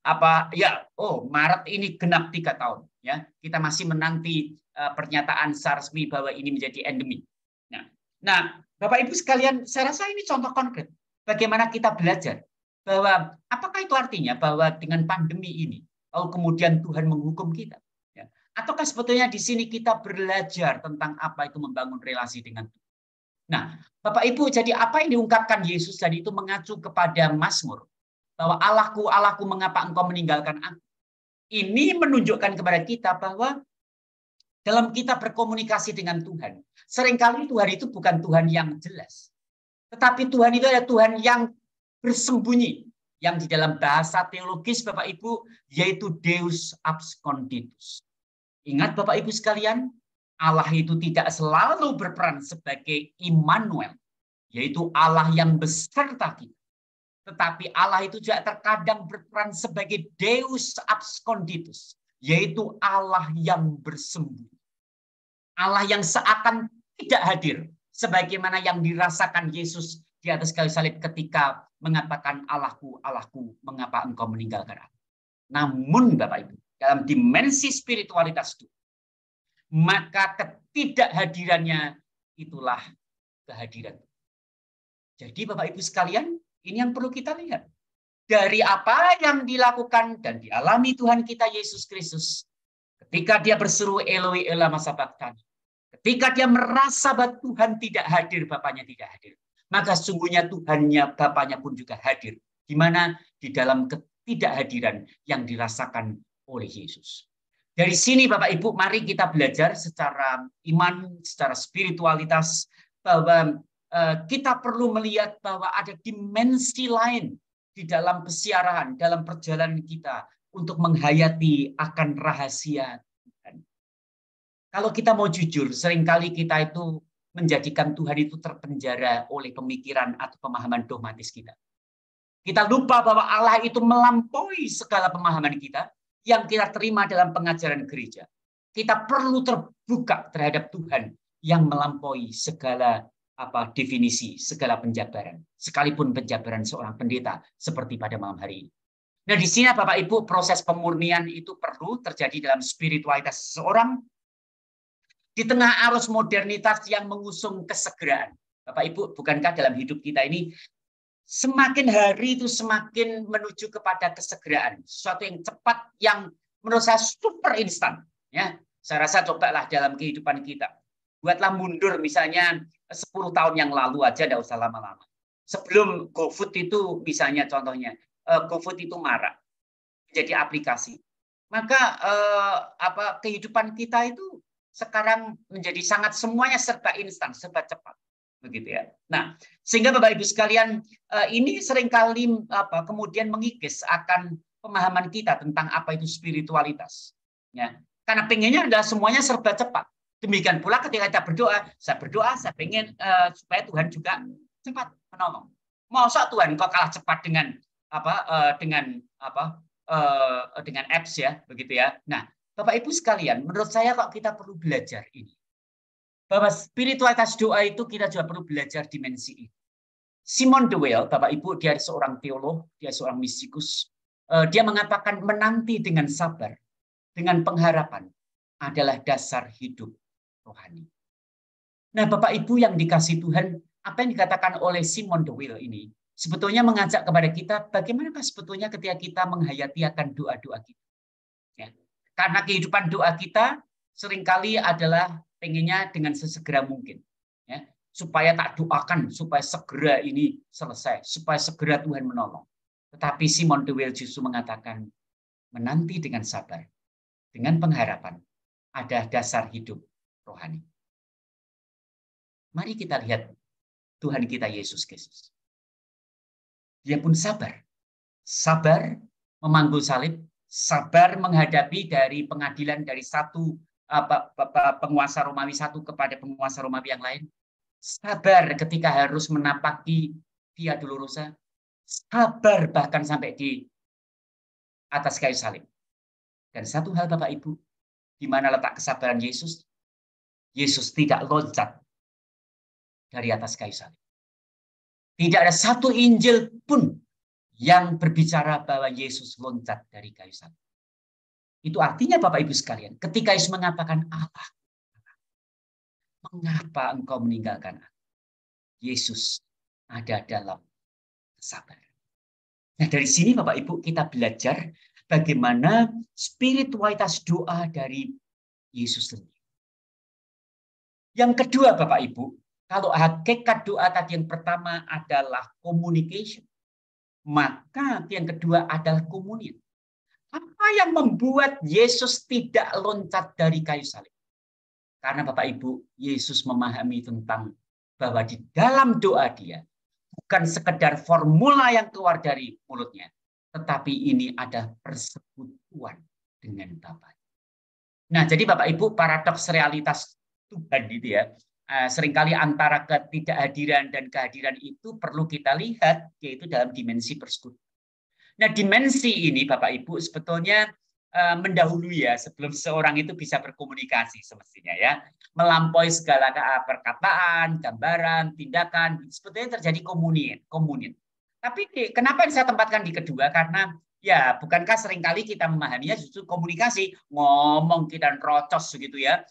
Maret ini genap 3 tahun ya, kita masih menanti pernyataan secara resmi bahwa ini menjadi endemi. Nah, Bapak Ibu sekalian, saya rasa ini contoh konkret bagaimana kita belajar bahwa apakah itu artinya bahwa dengan pandemi ini lalu kemudian Tuhan menghukum kita ya? Ataukah sebetulnya di sini kita belajar tentang apa itu membangun relasi dengan Tuhan. Nah, Bapak Ibu, jadi apa yang diungkapkan Yesus tadi itu mengacu kepada Mazmur bahwa Allahku, Allahku, mengapa engkau meninggalkan aku? Ini menunjukkan kepada kita bahwa dalam kita berkomunikasi dengan Tuhan, seringkali Tuhan itu bukan Tuhan yang jelas. Tetapi Tuhan itu adalah Tuhan yang bersembunyi. Yang di dalam bahasa teologis, Bapak Ibu, yaitu Deus absconditus. Ingat Bapak Ibu sekalian, Allah itu tidak selalu berperan sebagai Immanuel, yaitu Allah yang beserta kita. Tetapi Allah itu juga terkadang berperan sebagai Deus absconditus, yaitu Allah yang bersembunyi. Allah yang seakan tidak hadir, sebagaimana yang dirasakan Yesus di atas kayu salib ketika mengatakan Allahku, Allahku, mengapa engkau meninggalkan aku. Namun Bapak Ibu, dalam dimensi spiritualitas itu, maka ketidakhadirannya itulah kehadiran. Jadi Bapak Ibu sekalian, ini yang perlu kita lihat. Dari apa yang dilakukan dan dialami Tuhan kita Yesus Kristus. Ketika dia berseru Eloi lama sabachthani. Ketika dia merasa bahwa Tuhan tidak hadir, Bapaknya tidak hadir. Maka sungguhnya Tuhannya, Bapaknya pun juga hadir. Di mana? Di dalam ketidakhadiran yang dirasakan oleh Yesus. Dari sini Bapak Ibu, mari kita belajar secara iman, secara spiritualitas, bahwa kita perlu melihat bahwa ada dimensi lain di dalam pesiaran, dalam perjalanan kita untuk menghayati akan rahasia Tuhan. Kalau kita mau jujur, seringkali kita itu menjadikan Tuhan itu terpenjara oleh pemikiran atau pemahaman dogmatis kita. Kita lupa bahwa Allah itu melampaui segala pemahaman kita yang kita terima dalam pengajaran gereja. Kita perlu terbuka terhadap Tuhan yang melampaui segala definisi, segala penjabaran, sekalipun penjabaran seorang pendeta seperti pada malam hari ini. Nah, di sini Bapak Ibu, proses pemurnian itu perlu terjadi dalam spiritualitas seseorang di tengah arus modernitas yang mengusung kesegeraan. Bapak Ibu, bukankah dalam hidup kita ini semakin hari itu semakin menuju kepada kesegeraan, sesuatu yang cepat, yang menurut saya super instan. Ya, saya rasa cobalah dalam kehidupan kita. Buatlah mundur misalnya 10 tahun yang lalu aja, tidak usah lama-lama. Sebelum GoFood itu misalnya contohnya, GoFood itu marak, jadi aplikasi. Maka kehidupan kita itu sekarang menjadi sangat semuanya serba instan, serba cepat. Begitu ya. Nah, sehingga Bapak Ibu sekalian, ini seringkali kemudian mengikis akan pemahaman kita tentang apa itu spiritualitas. Ya. Karena pengennya adalah semuanya serba cepat. Demikian pula ketika kita berdoa, saya pengen supaya Tuhan juga cepat menolong. Masa Tuhan kok kalah cepat dengan apps ya, begitu ya. Nah, Bapak Ibu sekalian, menurut saya kok kita perlu belajar ini. Bahwa spiritualitas doa itu kita juga perlu belajar dimensi ini. Simon de Weil, Bapak Ibu, dia seorang teolog, dia seorang mistikus. Dia mengatakan menanti dengan sabar, dengan pengharapan adalah dasar hidup rohani. Nah, Bapak Ibu yang dikasihi Tuhan, apa yang dikatakan oleh Simon de Weil ini sebetulnya mengajak kepada kita bagaimana sebetulnya ketika kita menghayati akan doa-doa kita. Ya. Karena kehidupan doa kita seringkali adalah pengennya dengan sesegera mungkin. Ya. Supaya tak doakan, supaya segera ini selesai, supaya segera Tuhan menolong. Tetapi Simon de Weil justru mengatakan, menanti dengan sabar, dengan pengharapan, ada dasar hidup rohani. Mari kita lihat Tuhan kita Yesus Kristus. Dia pun sabar. Sabar memanggul salib, sabar menghadapi dari pengadilan dari satu penguasa Romawi satu kepada penguasa Romawi yang lain. Sabar ketika harus menapaki Via Dolorosa. Sabar bahkan sampai di atas kayu salib. Dan satu hal Bapak Ibu, di mana letak kesabaran Yesus? Yesus tidak loncat dari atas kayu salib. Tidak ada satu Injil pun yang berbicara bahwa Yesus loncat dari kayu salib. Itu artinya Bapak Ibu sekalian, ketika Yesus mengatakan Allah, mengapa engkau meninggalkan aku? Yesus ada dalam kesabaran. Nah, dari sini Bapak Ibu kita belajar bagaimana spiritualitas doa dari Yesus sendiri. Yang kedua Bapak Ibu, kalau hakikat doa tadi yang pertama adalah communication, maka yang kedua adalah komunion. Apa yang membuat Yesus tidak loncat dari kayu salib? Karena Bapak Ibu, Yesus memahami tentang bahwa di dalam doa dia bukan sekedar formula yang keluar dari mulutnya, tetapi ini ada persekutuan dengan Bapa. Nah, jadi Bapak Ibu, paradoks realitas Tuhan gitu ya. Seringkali antara ketidakhadiran dan kehadiran itu perlu kita lihat, yaitu dalam dimensi persekutuan. Nah, dimensi ini Bapak Ibu sebetulnya mendahului ya sebelum seorang itu bisa berkomunikasi semestinya ya. Melampaui segala perkataan, gambaran, tindakan, sebetulnya terjadi komunion. Tapi kenapa saya tempatkan di kedua? Karena ya bukankah seringkali kita memahaminya justru komunikasi, ngomong kita rocos begitu ya.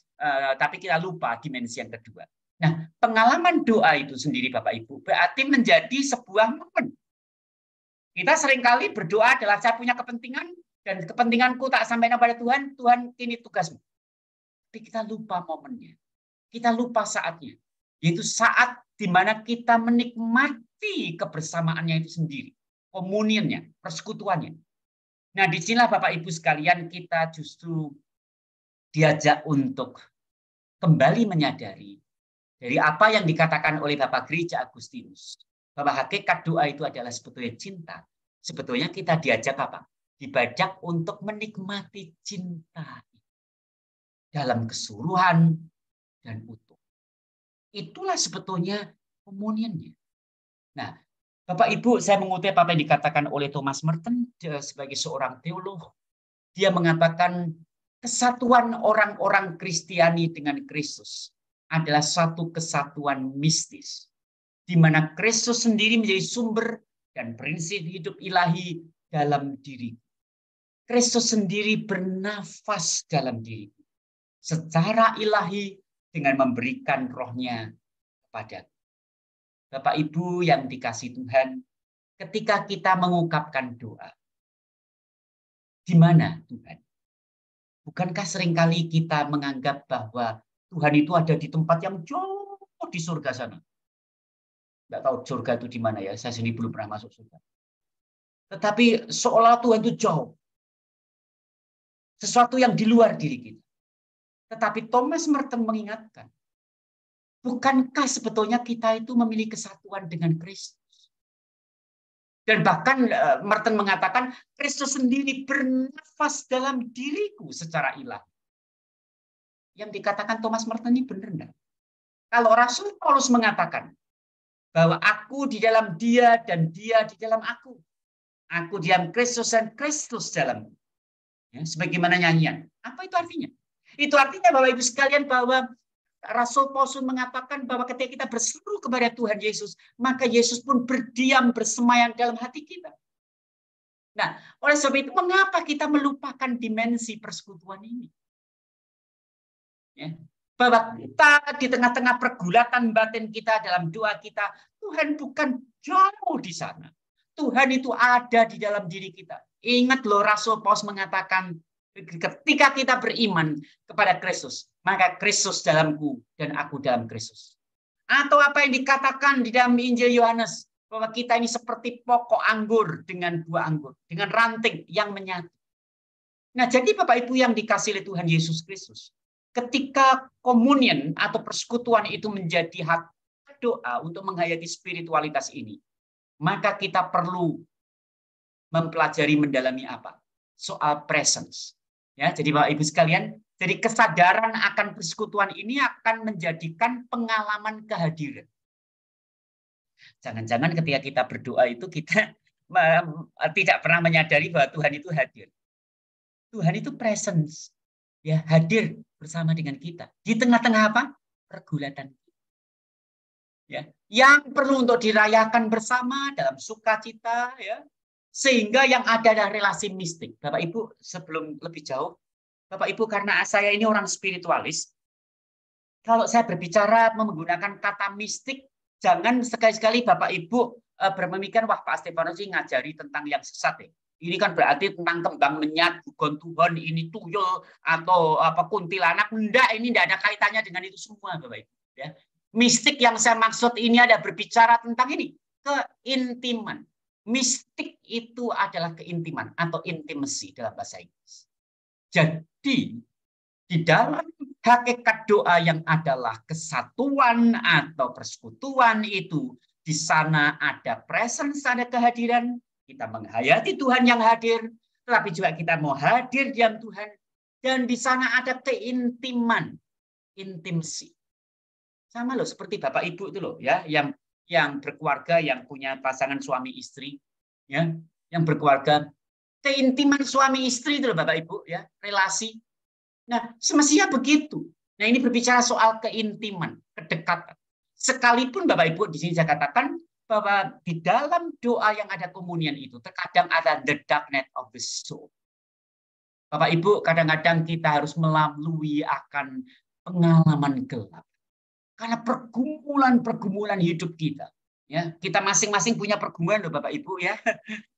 Tapi kita lupa dimensi yang kedua. Nah, pengalaman doa itu sendiri Bapak Ibu berarti menjadi sebuah momen. Kita seringkali berdoa adalah saya punya kepentingan dan kepentinganku tak sampai kepada Tuhan, Tuhan ini tugasmu. Tapi kita lupa momennya. Kita lupa saatnya. Yaitu saat di mana kita menikmati kebersamaannya itu sendiri. Komunionnya, persekutuannya. Nah, disinilah Bapak Ibu sekalian kita justru diajak untuk kembali menyadari dari apa yang dikatakan oleh Bapak Gereja Agustinus. Bahwa hakikat doa itu adalah sebetulnya cinta. Sebetulnya kita diajak apa? Dibajak untuk menikmati cinta dalam keseluruhan dan utuh. Itulah sebetulnya komunionnya. Nah, Bapak Ibu, saya mengutip apa yang dikatakan oleh Thomas Merton sebagai seorang teolog. Dia mengatakan kesatuan orang-orang Kristiani dengan Kristus adalah satu kesatuan mistis, di mana Kristus sendiri menjadi sumber dan prinsip hidup ilahi dalam diri. Kristus sendiri bernafas dalam diri secara ilahi dengan memberikan rohnya kepada Bapak Ibu yang dikasihi Tuhan. Ketika kita mengungkapkan doa, di mana Tuhan? Bukankah seringkali kita menganggap bahwa Tuhan itu ada di tempat yang jauh di surga sana? Nggak tahu surga itu di mana ya, saya sendiri belum pernah masuk surga. Tetapi seolah Tuhan itu jauh. Sesuatu yang di luar diri kita. Tetapi Thomas Merton mengingatkan, bukankah sebetulnya kita itu memiliki kesatuan dengan Kristus? Dan bahkan Merton mengatakan, Kristus sendiri bernafas dalam diriku secara ilahi. Yang dikatakan Thomas Merton ini benar enggak? Kalau Rasul Paulus mengatakan bahwa aku di dalam dia dan dia di dalam aku. Aku di dalam Kristus dan Kristus dalamku. Ya, sebagaimana nyanyian. Apa itu artinya? Itu artinya Bapak Ibu sekalian bahwa Rasul Paulus mengatakan bahwa ketika kita berseru kepada Tuhan Yesus, maka Yesus pun berdiam bersemayam dalam hati kita. Nah, oleh sebab itu mengapa kita melupakan dimensi persekutuan ini? Ya, bahwa kita di tengah-tengah pergulatan batin kita dalam doa kita, Tuhan bukan jauh di sana. Tuhan itu ada di dalam diri kita. Ingat loh, Rasul Paulus mengatakan ketika kita beriman kepada Kristus, maka Kristus dalamku dan aku dalam Kristus. Atau apa yang dikatakan di dalam Injil Yohanes, bahwa kita ini seperti pokok anggur dengan buah anggur, dengan ranting yang menyatu. Nah, jadi Bapak Ibu yang dikasihi oleh Tuhan Yesus Kristus, ketika komunion atau persekutuan itu menjadi hak doa untuk menghayati spiritualitas ini, maka kita perlu mempelajari mendalami apa? Soal presence. Ya, jadi Bapak Ibu sekalian, jadi kesadaran akan persekutuan ini akan menjadikan pengalaman kehadiran. Jangan-jangan ketika kita berdoa itu kita tidak pernah menyadari bahwa Tuhan itu hadir. Tuhan itu presence, ya, hadir bersama dengan kita di tengah-tengah apa? Pergulatan. Ya, yang perlu untuk dirayakan bersama dalam sukacita, ya, sehingga yang ada adalah relasi mistik. Bapak Ibu, sebelum lebih jauh, Bapak Ibu, karena saya ini orang spiritualis, kalau saya berbicara menggunakan kata mistik, jangan sekali-sekali Bapak Ibu berpemikiran, wah Pak Stefanus ini ngajari tentang yang sesat. Ya. Ini kan berarti tentang kembang menyat, bukan Tuhan, ini tuyul, atau apa kuntilanak. Enggak, ini tidak ada kaitannya dengan itu semua, Bapak Ibu. Ya. Mistik yang saya maksud ini ada berbicara tentang ini, keintiman. Mistik itu adalah keintiman atau intimacy dalam bahasa Inggris. Jadi, di dalam hakikat doa yang adalah kesatuan atau persekutuan itu, di sana ada presence, ada kehadiran, kita menghayati Tuhan yang hadir, tetapi juga kita mau hadir di dalam Tuhan, dan di sana ada keintiman, intimasi. Sama loh, seperti Bapak Ibu itu loh, ya, yang berkeluarga, yang punya pasangan suami istri, ya, yang berkeluarga, keintiman suami istri itu loh Bapak Ibu, ya, relasi. Nah, semestinya begitu. Nah, ini berbicara soal keintiman, kedekatan. Sekalipun Bapak Ibu di sini saya katakan bahwa di dalam doa yang ada komunion itu terkadang ada the darkness of the soul. Bapak Ibu, kadang-kadang kita harus melalui akan pengalaman gelap. Karena pergumulan hidup kita, ya, kita masing-masing punya pergumulan loh Bapak Ibu, ya.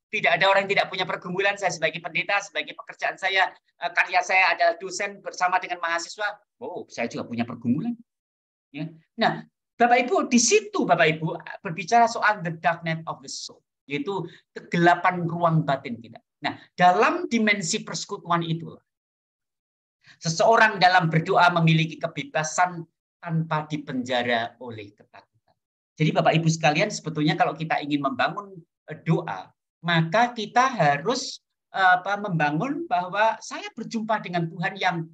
Tidak ada orang yang tidak punya pergumulan. Saya sebagai pendeta, sebagai pekerjaan saya, karya saya adalah dosen bersama dengan mahasiswa. Oh, saya juga punya pergumulan. Ya. Nah, Bapak Ibu, di situ Bapak Ibu berbicara soal the darkness of the soul, yaitu kegelapan ruang batin kita. Nah, dalam dimensi persekutuan itulah seseorang dalam berdoa memiliki kebebasan tanpa dipenjara oleh ketakutan. Jadi Bapak Ibu sekalian, sebetulnya kalau kita ingin membangun doa, maka kita harus membangun bahwa saya berjumpa dengan Tuhan yang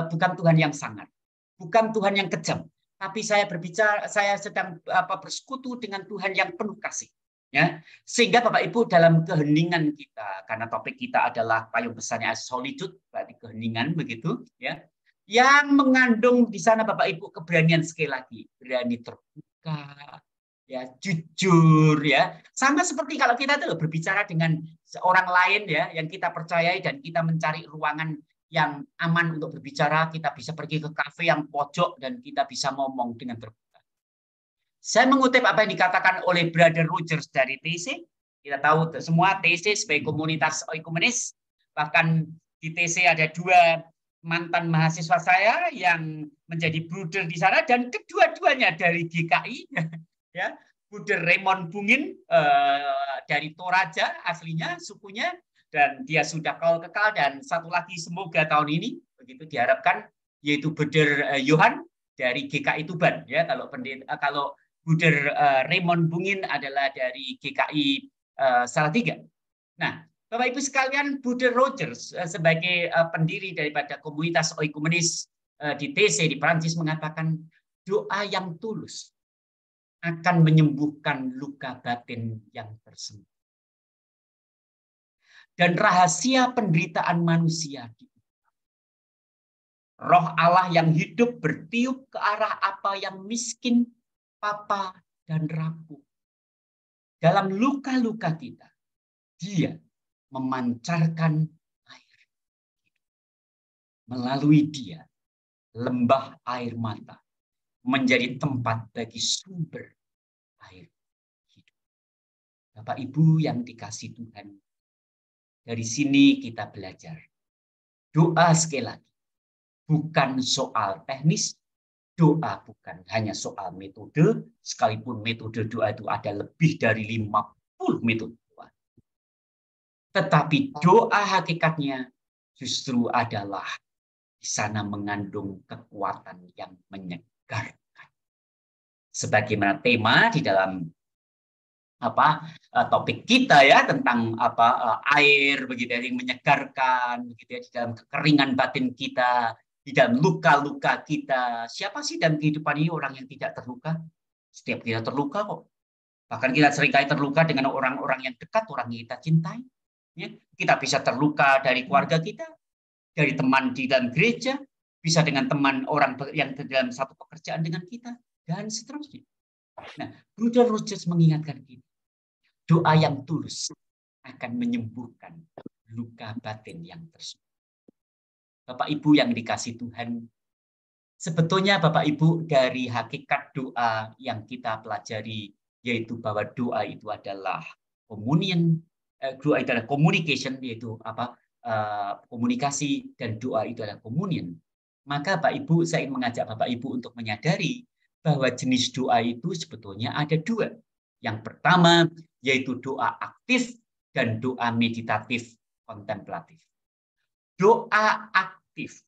bukan Tuhan yang sangat, bukan Tuhan yang kejam, tapi saya berbicara, saya sedang bersekutu dengan Tuhan yang penuh kasih. Ya, sehingga Bapak Ibu dalam keheningan kita, karena topik kita adalah payung besarnya solitude, berarti keheningan begitu, ya. Yang mengandung di sana Bapak Ibu keberanian, sekali lagi berani terbuka, ya, jujur, ya, sama seperti kalau kita tuh berbicara dengan seorang lain, ya, yang kita percayai, dan kita mencari ruangan yang aman untuk berbicara, kita bisa pergi ke kafe yang pojok dan kita bisa ngomong dengan terbuka. Saya mengutip apa yang dikatakan oleh Brother Rogers dari TC. Kita tahu semua TC sebagai komunitas oikumenis, bahkan di TC ada 2 mantan mahasiswa saya yang menjadi bruder di sana, dan kedua-duanya dari GKI, ya, Bruder Raymond Bungin dari Toraja aslinya sukunya, dan dia sudah kekal, dan satu lagi semoga tahun ini begitu diharapkan, yaitu Bruder Johan dari GKI Tuban, ya. Kalau Bruder Raymond Bungin adalah dari GKI Salatiga. Nah, Bapak Ibu sekalian, Bruder Rogers sebagai pendiri daripada komunitas oikumenis di TC di Prancis mengatakan doa yang tulus akan menyembuhkan luka batin yang tersentuh. Dan rahasia penderitaan manusia, Roh Allah yang hidup bertiup ke arah apa yang miskin, papa, dan rapuh. Dalam luka-luka kita, Dia memancarkan air. Melalui Dia, lembah air mata menjadi tempat bagi sumber air hidup. Bapak Ibu yang dikasihi Tuhan, dari sini kita belajar. Doa sekali lagi, bukan soal teknis, doa bukan hanya soal metode, sekalipun metode doa itu ada lebih dari 50 metode doa. Tetapi doa hakikatnya justru adalah di sana mengandung kekuatan yang menyegarkan. Sebagaimana tema di dalam topik kita ya tentang air begitu ya, yang menyegarkan begitu ya, di dalam kekeringan batin kita, di dalam luka-luka kita. Siapa sih dalam kehidupan ini orang yang tidak terluka? Setiap kita terluka kok. Bahkan kita seringkali terluka dengan orang-orang yang dekat, orang yang kita cintai. Ya, kita bisa terluka dari keluarga kita, dari teman di dalam gereja, bisa dengan teman orang yang dalam satu pekerjaan dengan kita, dan seterusnya. Nah, Brother Rogers mengingatkan kita, doa yang tulus akan menyembuhkan luka batin yang tersebut. Bapak Ibu yang dikasih Tuhan, sebetulnya Bapak Ibu dari hakikat doa yang kita pelajari, yaitu bahwa doa itu adalah communion, doa itu adalah communication, yaitu komunikasi, dan doa itu adalah communion. Maka Bapak Ibu, saya ingin mengajak Bapak Ibu untuk menyadari bahwa jenis doa itu sebetulnya ada dua. Yang pertama yaitu doa aktif dan doa meditatif kontemplatif. Doa aktif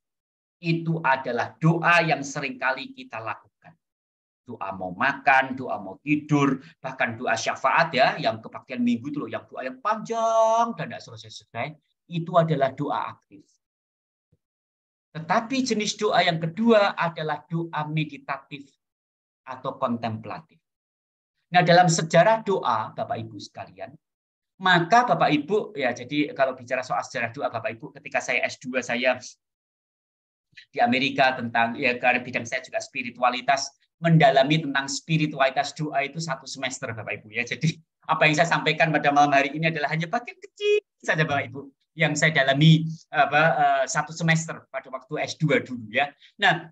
itu adalah doa yang seringkali kita lakukan. Doa mau makan, doa mau tidur, bahkan doa syafaat ya, yang kebaktian minggu itu loh, yang doa yang panjang dan tidak selesai-selesai, itu adalah doa aktif. Tetapi jenis doa yang kedua adalah doa meditatif atau kontemplatif. Nah, dalam sejarah doa, Bapak Ibu sekalian, maka Bapak Ibu, ya jadi kalau bicara soal sejarah doa, Bapak Ibu, ketika saya S2 saya di Amerika tentang, ya karena bidang saya juga spiritualitas, mendalami tentang spiritualitas doa itu 1 semester, Bapak Ibu. Ya, jadi apa yang saya sampaikan pada malam hari ini adalah hanya bagian kecil saja, Bapak Ibu, yang saya dalami 1 semester pada waktu S2 dulu ya. Nah,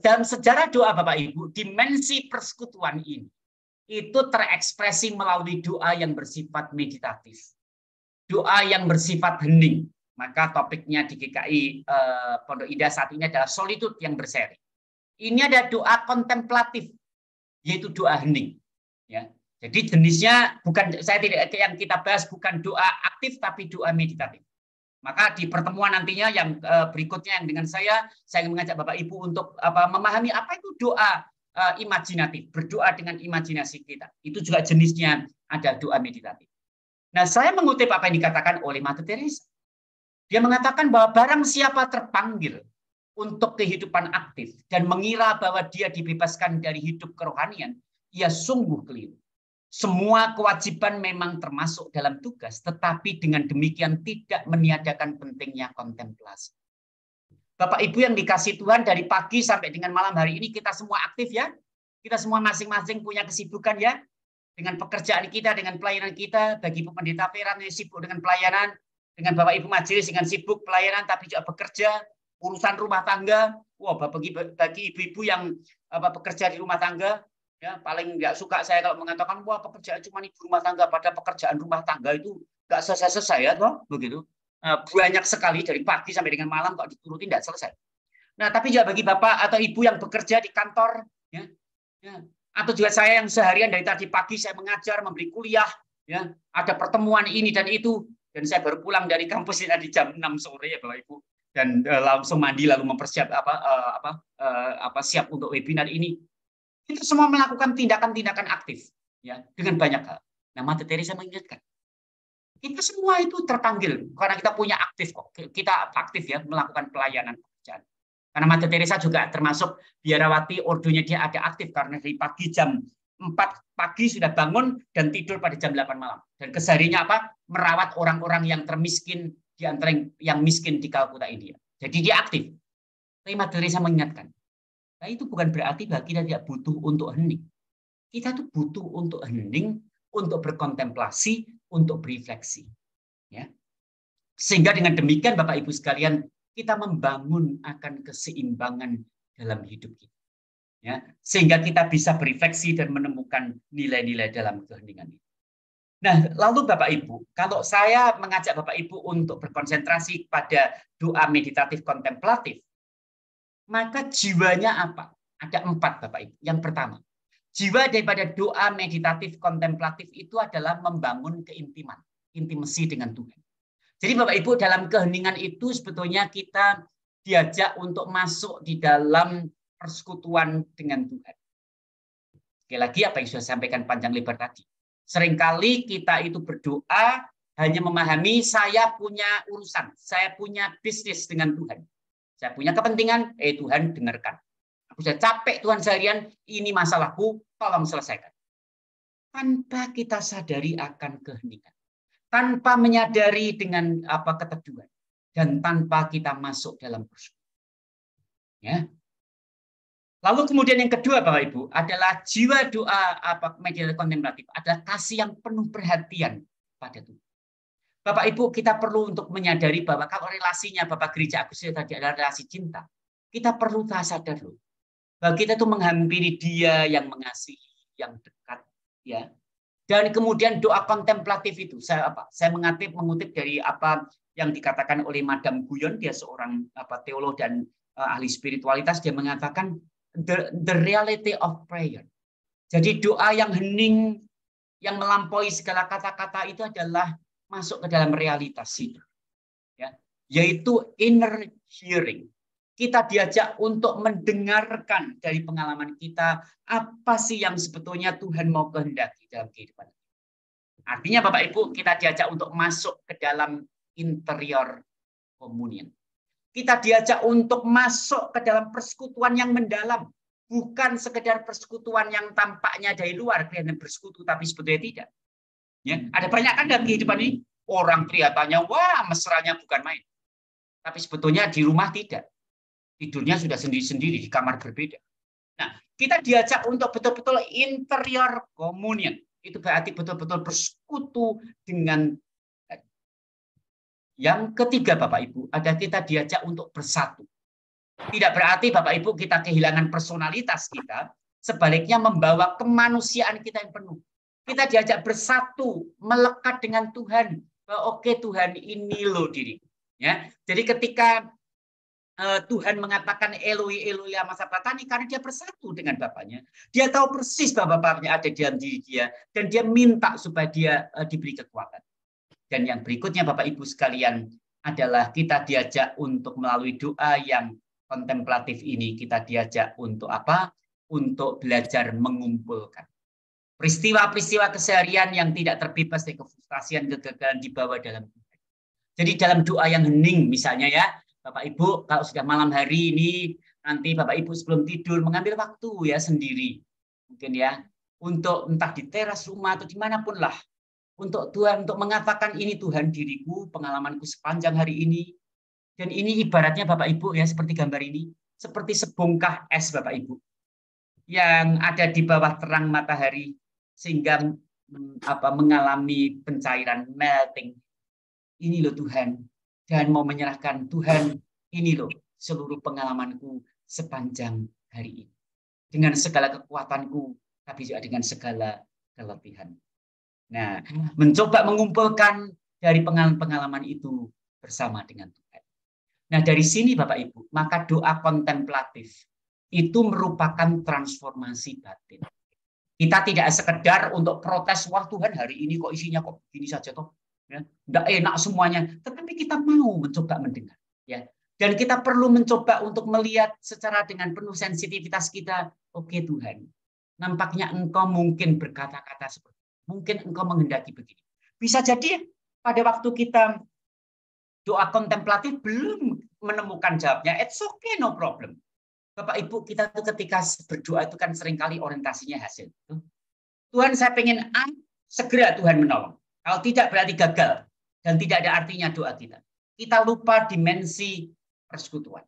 dalam sejarah doa Bapak Ibu, dimensi persekutuan ini itu terekspresi melalui doa yang bersifat meditatif, doa yang bersifat hening. Maka topiknya di GKI Pondok Indah saat ini adalah solitude yang berseri. Ini ada doa kontemplatif, yaitu doa hening. Ya, jadi jenisnya bukan, saya tidak, yang kita bahas bukan doa aktif tapi doa meditatif. Maka di pertemuan nantinya yang berikutnya yang dengan saya ingin mengajak Bapak Ibu untuk memahami apa itu doa imajinatif, berdoa dengan imajinasi kita. Itu juga jenisnya ada doa meditatif. Nah, saya mengutip apa yang dikatakan oleh Mother Teresa. Dia mengatakan bahwa barang siapa terpanggil untuk kehidupan aktif dan mengira bahwa dia dibebaskan dari hidup kerohanian, ia sungguh keliru. Semua kewajiban memang termasuk dalam tugas, tetapi dengan demikian tidak meniadakan pentingnya kontemplasi. Bapak Ibu yang dikasih Tuhan, dari pagi sampai dengan malam hari ini kita semua aktif ya. Kita semua masing-masing punya kesibukan ya. Dengan pekerjaan kita, dengan pelayanan kita. Bagi Ibu Pendeta Peran yang sibuk dengan pelayanan. Dengan Bapak Ibu Majelis dengan sibuk pelayanan tapi juga bekerja. Urusan rumah tangga. Wah, bagi ibu-ibu yang bekerja di rumah tangga, ya paling nggak suka saya kalau mengatakan wah pekerjaan cuma ibu rumah tangga, pada pekerjaan rumah tangga itu nggak selesai-selesai ya toh begitu. Banyak sekali dari pagi sampai dengan malam kok diturutin tidak selesai. Nah, tapi juga bagi Bapak atau Ibu yang bekerja di kantor, ya, atau juga saya yang seharian dari tadi pagi saya mengajar, memberi kuliah, ya, ada pertemuan ini dan itu, dan saya baru pulang dari kampus ini di jam 6 sore ya Bapak Ibu, dan langsung mandi lalu mempersiap siap untuk webinar ini. Itu semua melakukan tindakan-tindakan aktif, ya, dengan banyak hal. Nah, Mother Teresa mengingatkan, kita semua itu terpanggil karena kita punya aktif kok. Kita aktif ya melakukan pelayanan pekerjaan. Karena Mother Teresa juga termasuk biarawati, ordonya dia ada aktif karena dari pagi jam 4 pagi sudah bangun dan tidur pada jam 8 malam. Dan kesehariannya apa? Merawat orang-orang yang termiskin di antara yang miskin di Kalkuta India. Jadi dia aktif. Tapi Mother Teresa mengingatkan, nah itu bukan berarti bahwa kita tidak butuh untuk hening. Kita tuh butuh untuk hening, untuk berkontemplasi, untuk berefleksi, ya. Sehingga dengan demikian Bapak Ibu sekalian, kita membangun akan keseimbangan dalam hidup kita, ya. Sehingga kita bisa berefleksi dan menemukan nilai-nilai dalam keheningan itu. Nah, lalu Bapak Ibu, kalau saya mengajak Bapak Ibu untuk berkonsentrasi pada doa meditatif kontemplatif, maka jiwanya apa? Ada 4 Bapak Ibu. Yang pertama, jiwa daripada doa meditatif kontemplatif itu adalah membangun keintiman, intimasi dengan Tuhan. Jadi Bapak Ibu, dalam keheningan itu sebetulnya kita diajak untuk masuk di dalam persekutuan dengan Tuhan. Sekali lagi apa yang sudah saya sampaikan panjang lebar tadi. Seringkali kita itu berdoa hanya memahami saya punya urusan, saya punya bisnis dengan Tuhan. Saya punya kepentingan, Tuhan dengarkan. Aku sudah capek Tuhan seharian, ini masalahku, tolong selesaikan. Tanpa kita sadari akan keheningan. Tanpa menyadari dengan keteduhan. Dan tanpa kita masuk dalam persekutuan. Ya. Lalu kemudian yang kedua Bapak Ibu adalah jiwa doa meditatif kontemplatif adalah kasih yang penuh perhatian pada Tuhan. Bapak Ibu, kita perlu untuk menyadari bahwa kalau relasinya Bapak Gereja Agustus tadi adalah relasi cinta, kita perlu sadar loh bahwa kita itu menghampiri Dia yang mengasihi, yang dekat, ya. Dan kemudian doa kontemplatif itu saya mengutip dari apa yang dikatakan oleh Madame Guyon, dia seorang teolog dan ahli spiritualitas, dia mengatakan the reality of prayer. Jadi doa yang hening, yang melampaui segala kata-kata itu adalah masuk ke dalam realitas itu, ya, yaitu inner hearing. Kita diajak untuk mendengarkan dari pengalaman kita apa sih yang sebetulnya Tuhan mau kehendaki dalam kehidupan. Artinya Bapak Ibu, kita diajak untuk masuk ke dalam interior communion. Kita diajak untuk masuk ke dalam persekutuan yang mendalam. Bukan sekedar persekutuan yang tampaknya dari luar, kelihatan bersekutu, tapi sebetulnya tidak. Ya, ada banyak kan dalam kehidupan ini, orang kelihatannya, wah mesranya bukan main. Tapi sebetulnya di rumah tidak. Tidurnya sudah sendiri-sendiri, di kamar berbeda. Nah, kita diajak untuk betul-betul interior communion. Itu berarti betul-betul bersekutu dengan. Yang ketiga Bapak Ibu, ada kita diajak untuk bersatu. Tidak berarti Bapak Ibu kita kehilangan personalitas kita, sebaliknya membawa kemanusiaan kita yang penuh. Kita diajak bersatu, melekat dengan Tuhan. Oke Tuhan, ini loh diriku. Ya, jadi ketika Tuhan mengatakan Eloi Eloi lama sabachthani, karena dia bersatu dengan Bapaknya. Dia tahu persis bahwa Bapaknya ada dalam diri dia, dan dia minta supaya dia diberi kekuatan. Dan yang berikutnya Bapak Ibu sekalian adalah kita diajak untuk melalui doa yang kontemplatif ini, kita diajak untuk apa? Untuk belajar mengumpulkan. Peristiwa-peristiwa keseharian yang tidak terbebas dari kefrustasian, kegagalan dibawa dalam Tuhan. Jadi dalam doa yang hening misalnya ya, Bapak Ibu kalau sudah malam hari ini, nanti Bapak Ibu sebelum tidur mengambil waktu ya sendiri. Mungkin ya, untuk entah di teras rumah atau dimanapun lah. Untuk Tuhan, untuk mengatakan ini Tuhan diriku, pengalamanku sepanjang hari ini. Dan ini ibaratnya Bapak Ibu ya, seperti gambar ini. Seperti sebongkah es Bapak Ibu. Yang ada di bawah terang matahari. Sehingga mengalami pencairan, melting. Ini loh Tuhan. Dan mau menyerahkan Tuhan, ini loh seluruh pengalamanku sepanjang hari ini. Dengan segala kekuatanku, tapi juga dengan segala keletihan. Nah, mencoba mengumpulkan dari pengalaman-pengalaman itu bersama dengan Tuhan. Nah, dari sini Bapak Ibu, maka doa kontemplatif itu merupakan transformasi batin. Kita tidak sekedar untuk protes, wah Tuhan hari ini kok isinya kok begini saja toh. Ya, tidak enak semuanya, tetapi kita mau mencoba mendengar. Ya. Dan kita perlu mencoba untuk melihat secara dengan penuh sensitivitas kita, oke Tuhan, nampaknya Engkau mungkin berkata-kata seperti mungkin Engkau menghendaki begini. Bisa jadi pada waktu kita doa kontemplatif belum menemukan jawabnya. It's okay, no problem. Bapak Ibu, kita tuh ketika berdoa itu kan seringkali orientasinya hasil. Tuhan saya pengen A, segera Tuhan menolong. Kalau tidak berarti gagal. Dan tidak ada artinya doa kita. Kita lupa dimensi persekutuan.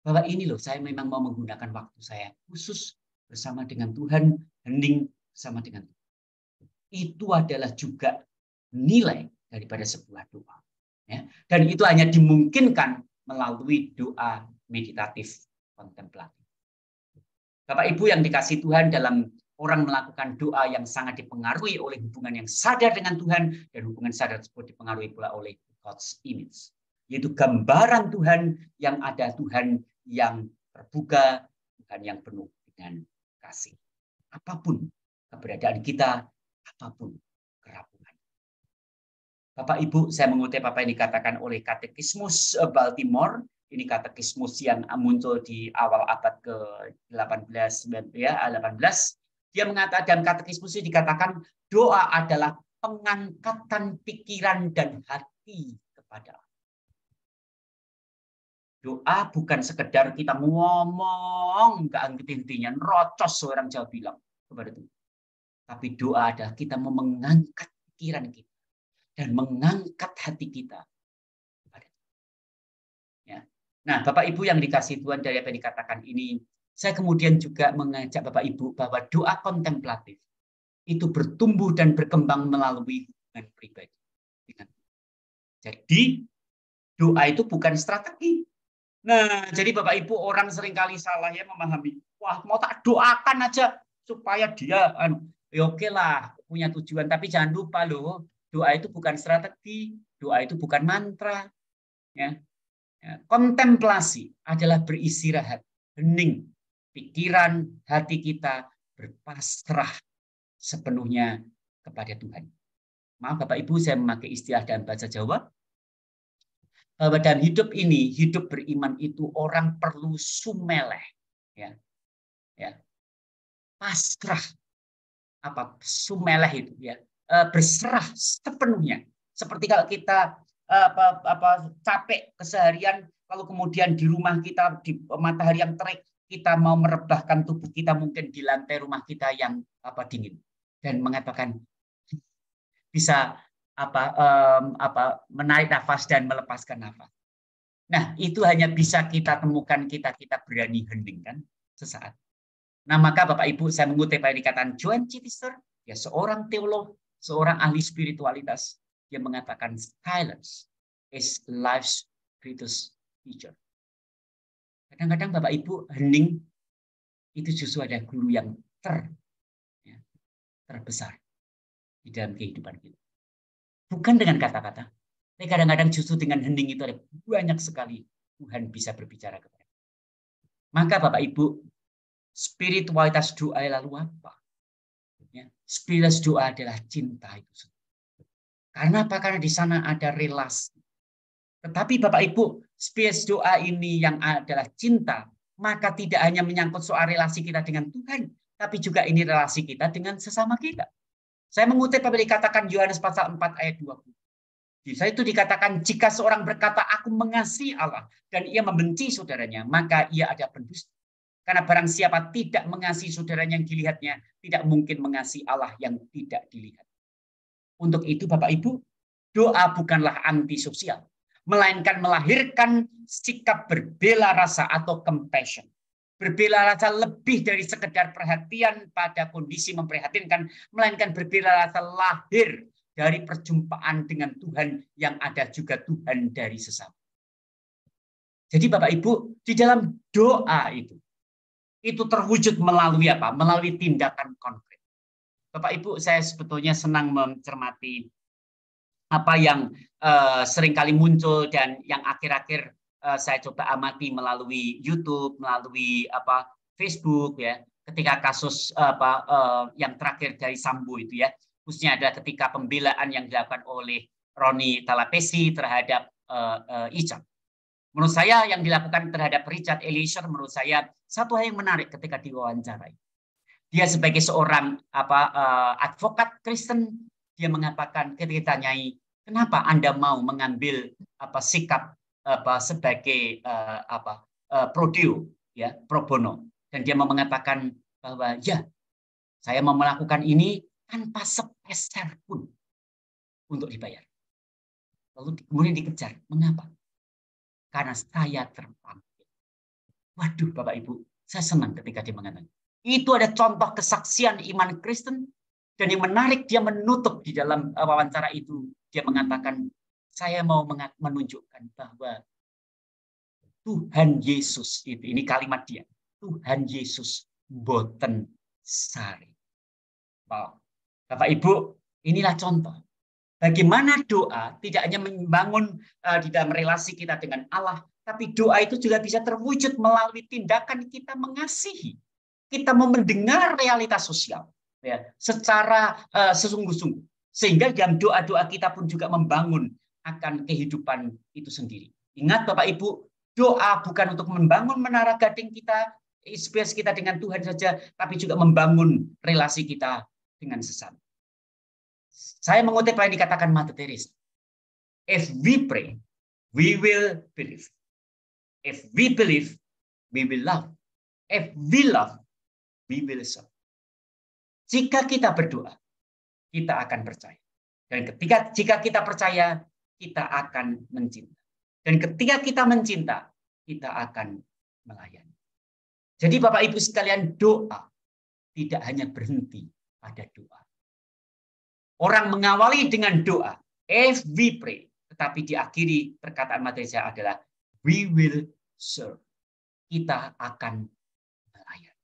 Bahwa ini loh, saya memang mau menggunakan waktu saya khusus bersama dengan Tuhan, hening bersama dengan Tuhan. Itu adalah juga nilai daripada sebuah doa. Ya. Dan itu hanya dimungkinkan melalui doa meditatif kontemplatif. Bapak Ibu yang dikasih Tuhan dalam orang melakukan doa yang sangat dipengaruhi oleh hubungan yang sadar dengan Tuhan, dan hubungan sadar tersebut dipengaruhi pula oleh God's image, yaitu gambaran Tuhan yang ada, Tuhan yang terbuka, Tuhan yang penuh dengan kasih. Apapun keberadaan kita, apapun kerapuhan. Bapak Ibu, saya mengutip apa yang dikatakan oleh Katekismus Baltimore. Ini katekismus yang muncul di awal abad ke-18 ya, 18. Dia mengatakan, dalam katekismus ini dikatakan doa adalah pengangkatan pikiran dan hati kepada Allah. Doa bukan sekedar kita ngomong nggak henti-hentinya, rocos seorang Jawa bilang kepada Tuhan. Tapi doa adalah kita mau mengangkat pikiran kita dan mengangkat hati kita kepada Tuhan. Ya. Nah, Bapak Ibu yang dikasihi Tuhan, dari apa yang dikatakan ini, saya kemudian juga mengajak Bapak Ibu bahwa doa kontemplatif itu bertumbuh dan berkembang melalui hubungan pribadi dengan Tuhan. Jadi doa itu bukan strategi. Nah, jadi Bapak Ibu, orang seringkali salah ya memahami, wah mau tak doakan aja supaya dia ya oke lah punya tujuan, tapi jangan lupa loh, doa itu bukan strategi, doa itu bukan mantra. Ya. Kontemplasi adalah beristirahat, hening, pikiran, hati kita berpasrah sepenuhnya kepada Tuhan. Maaf Bapak Ibu, saya memakai istilah dalam bahasa Jawa, bahwa dalam hidup ini, hidup beriman itu orang perlu sumeleh, ya, pasrah, sumeleh itu, ya, berserah sepenuhnya. Seperti kalau kita capek keseharian, lalu kemudian di rumah kita di matahari yang terik, kita mau merebahkan tubuh kita mungkin di lantai rumah kita yang dingin, dan mengatakan bisa menarik nafas dan melepaskan nafas. Nah, itu hanya bisa kita temukan kita berani hening kan sesaat. Nah, maka Bapak Ibu, saya mengutip apa yang dikatakan Joan Chittister, ya seorang teolog, seorang ahli spiritualitas, dia mengatakan silence is life's greatest teacher. Kadang-kadang Bapak Ibu, hening itu justru ada guru yang terbesar di dalam kehidupan kita. Bukan dengan kata-kata, tapi kadang-kadang justru dengan hening itu ada banyak sekali Tuhan bisa berbicara kepada kita. Maka Bapak Ibu, spiritualitas doa lalu apa? Ya, spiritualitas doa adalah cinta itu. Karena apa? Karena di sana ada relasi. Tetapi Bapak Ibu, spiritualitas doa ini yang adalah cinta, maka tidak hanya menyangkut soal relasi kita dengan Tuhan, tapi juga ini relasi kita dengan sesama kita. Saya mengutip apa yang dikatakan Yohanes pasal 4 ayat 20. Di sana itu dikatakan, jika seorang berkata, aku mengasihi Allah, dan ia membenci saudaranya, maka ia ada pendusta. Karena barang siapa tidak mengasihi saudaranya yang dilihatnya, tidak mungkin mengasihi Allah yang tidak dilihat. Untuk itu Bapak Ibu, doa bukanlah antisosial, melainkan melahirkan sikap berbela rasa atau compassion. Berbela rasa lebih dari sekedar perhatian pada kondisi memprihatinkan, melainkan berbela rasa lahir dari perjumpaan dengan Tuhan yang ada juga Tuhan dari sesama. Jadi Bapak Ibu, di dalam doa itu terwujud melalui apa? Melalui tindakan konkret. Bapak Ibu, saya sebetulnya senang mencermati apa yang seringkali muncul dan yang akhir-akhir saya coba amati melalui YouTube, melalui Facebook ya, ketika kasus yang terakhir dari Sambo itu ya, khususnya ada ketika pembelaan yang dilakukan oleh Roni Talapesi terhadap Richard. Menurut saya yang dilakukan terhadap Richard Eliezer, menurut saya satu hal yang menarik ketika diwawancarai. Dia sebagai seorang advokat Kristen, dia mengatakan ketika ditanyai, kenapa Anda mau mengambil sikap sebagai pro bono, dan dia mau mengatakan bahwa ya saya mau melakukan ini tanpa sepeser pun untuk dibayar. Lalu kemudian dikejar, mengapa? Karena saya terpanggil. Waduh Bapak Ibu, saya senang ketika dia mengatakan itu ada contoh kesaksian iman Kristen, dan yang menarik dia menutup di dalam wawancara itu, dia mengatakan saya mau menunjukkan bahwa Tuhan Yesus itu, ini kalimat dia, Tuhan Yesus boten sari. Wow. Bapak Ibu, inilah contoh. Bagaimana doa tidak hanya membangun di dalam relasi kita dengan Allah, tapi doa itu juga bisa terwujud melalui tindakan kita mengasihi. Kita mau mendengar realitas sosial ya, secara sesungguh-sungguh. Sehingga dalam doa-doa kita pun juga membangun akan kehidupan itu sendiri. Ingat Bapak Ibu, doa bukan untuk membangun menara gading kita, space kita dengan Tuhan saja, tapi juga membangun relasi kita dengan sesama. Saya mengutip apa yang dikatakan Mother Teresa. If we pray, we will believe. If we believe, we will love. If we love, we will serve. Jika kita berdoa, kita akan percaya. Dan jika kita percaya, kita akan mencinta. Dan ketika kita mencinta, kita akan melayani. Jadi Bapak Ibu sekalian, doa tidak hanya berhenti pada doa. Orang mengawali dengan doa, if we pray, tetapi diakhiri perkataan Mother Teresa adalah we will serve. Kita akan melayani.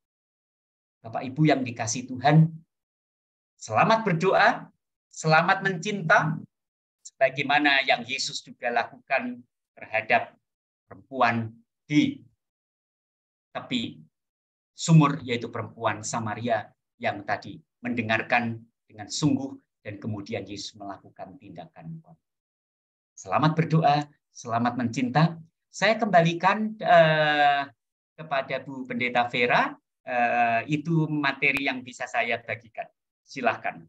Bapak Ibu yang dikasihi Tuhan, selamat berdoa, selamat mencinta, sebagaimana yang Yesus juga lakukan terhadap perempuan di tepi sumur, yaitu perempuan Samaria yang tadi mendengarkan dengan sungguh dan kemudian Yesus melakukan tindakan. Selamat berdoa, selamat mencinta. Saya kembalikan kepada Bu Pendeta Vera, itu materi yang bisa saya bagikan. Silahkan.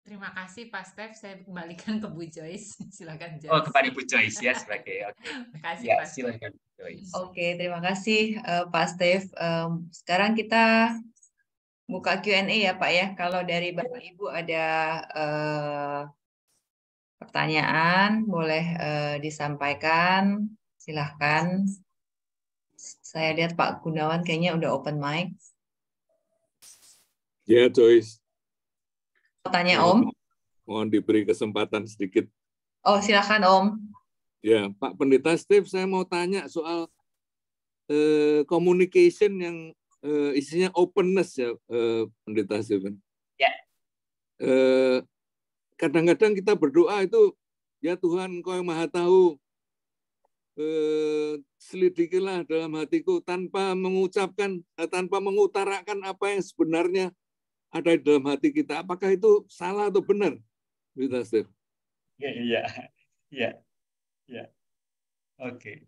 Terima kasih Pak Stef, saya kembalikan ke Bu Joyce. Silakan Joyce. Oh, kepada Bu Joyce ya sebagai oke. Terima kasih Ya, Pak Stef. silakan Bu Joyce. Oke, terima kasih Pak Stef. Sekarang kita buka Q&A ya Pak ya. Kalau dari Bapak Ibu ada pertanyaan, boleh disampaikan. Silahkan. Saya lihat Pak Gunawan kayaknya udah open mic. Ya, Joyce. Tanya Om. Mohon diberi kesempatan sedikit. Oh, silakan Om. Ya, Pak Pendeta Steve, saya mau tanya soal communication yang isinya openness ya, Pendeta Stephen. Ya. Kadang-kadang kita berdoa itu, ya Tuhan Engkau yang Maha Tahu, selidikilah dalam hatiku tanpa mengucapkan, tanpa mengutarakan apa yang sebenarnya ada di dalam hati kita. Apakah itu salah atau benar, Pendeta Steve? Iya. Oke.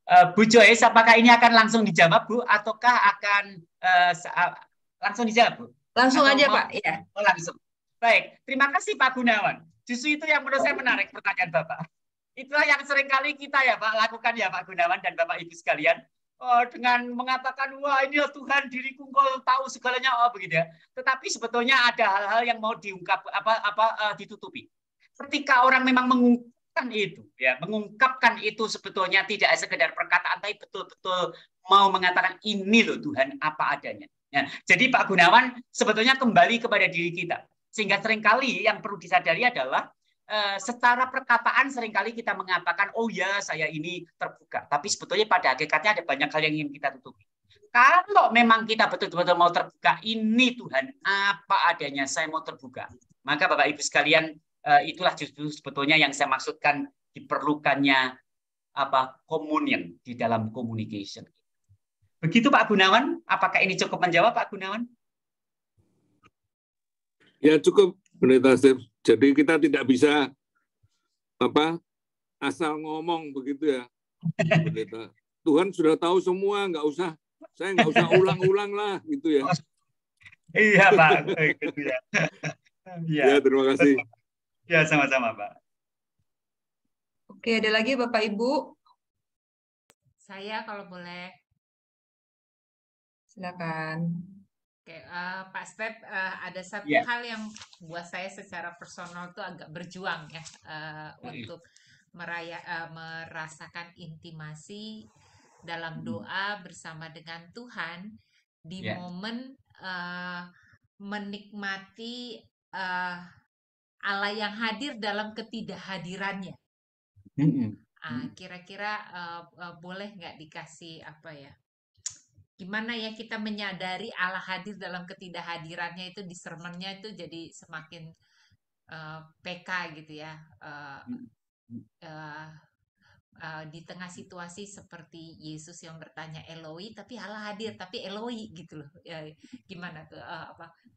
Bu Joyce, apakah ini akan langsung dijawab, Bu, ataukah akan langsung dijawab, Bu? Langsung aja, Pak. Ya. Oh, langsung. Baik, terima kasih Pak Gunawan. Justru itu yang menurut saya menarik pertanyaan Bapak. Itulah yang seringkali kita ya Pak lakukan ya Pak Gunawan dan Bapak Ibu sekalian. Dengan mengatakan, wah ini Tuhan diriku Engkau tahu segalanya, begitu ya. Tetapi sebetulnya ada hal-hal yang mau diungkap, ditutupi. Ketika orang memang mengungkapkan itu sebetulnya tidak sekedar perkataan, tapi betul-betul mau mengatakan ini loh Tuhan apa adanya. Ya, jadi Pak Gunawan sebetulnya kembali kepada diri kita. Sehingga seringkali yang perlu disadari adalah secara perkataan seringkali kita mengatakan, oh ya saya ini terbuka. Tapi sebetulnya pada hakikatnya ada banyak hal yang ingin kita tutupi. Kalau memang kita betul-betul mau terbuka, ini Tuhan apa adanya, saya mau terbuka. Maka Bapak Ibu sekalian, itulah justru sebetulnya yang saya maksudkan diperlukannya communion di dalam communication. Begitu Pak Gunawan, apakah ini cukup menjawab Pak Gunawan? Ya cukup, Pendeta Steve. Jadi kita tidak bisa asal ngomong begitu ya, Pendeta. Tuhan sudah tahu semua, saya nggak usah ulang-ulang lah gitu ya. Iya Pak, gitu ya. Ya, terima kasih. Ya, sama-sama, Pak. Oke, ada lagi Bapak Ibu? Saya kalau boleh. Silakan. Oke, Pak Step, ada satu hal yang buat saya secara personal tuh agak berjuang ya untuk merasakan intimasi dalam doa bersama dengan Tuhan di momen menikmati Allah yang hadir dalam ketidakhadirannya. Kira-kira boleh nggak dikasih gimana ya kita menyadari Allah hadir dalam ketidakhadirannya itu, discernmentnya itu jadi semakin PK gitu ya. Di tengah situasi seperti Yesus yang bertanya Eloi, tapi Allah hadir, tapi Eloi gitu loh. Ya, gimana tuh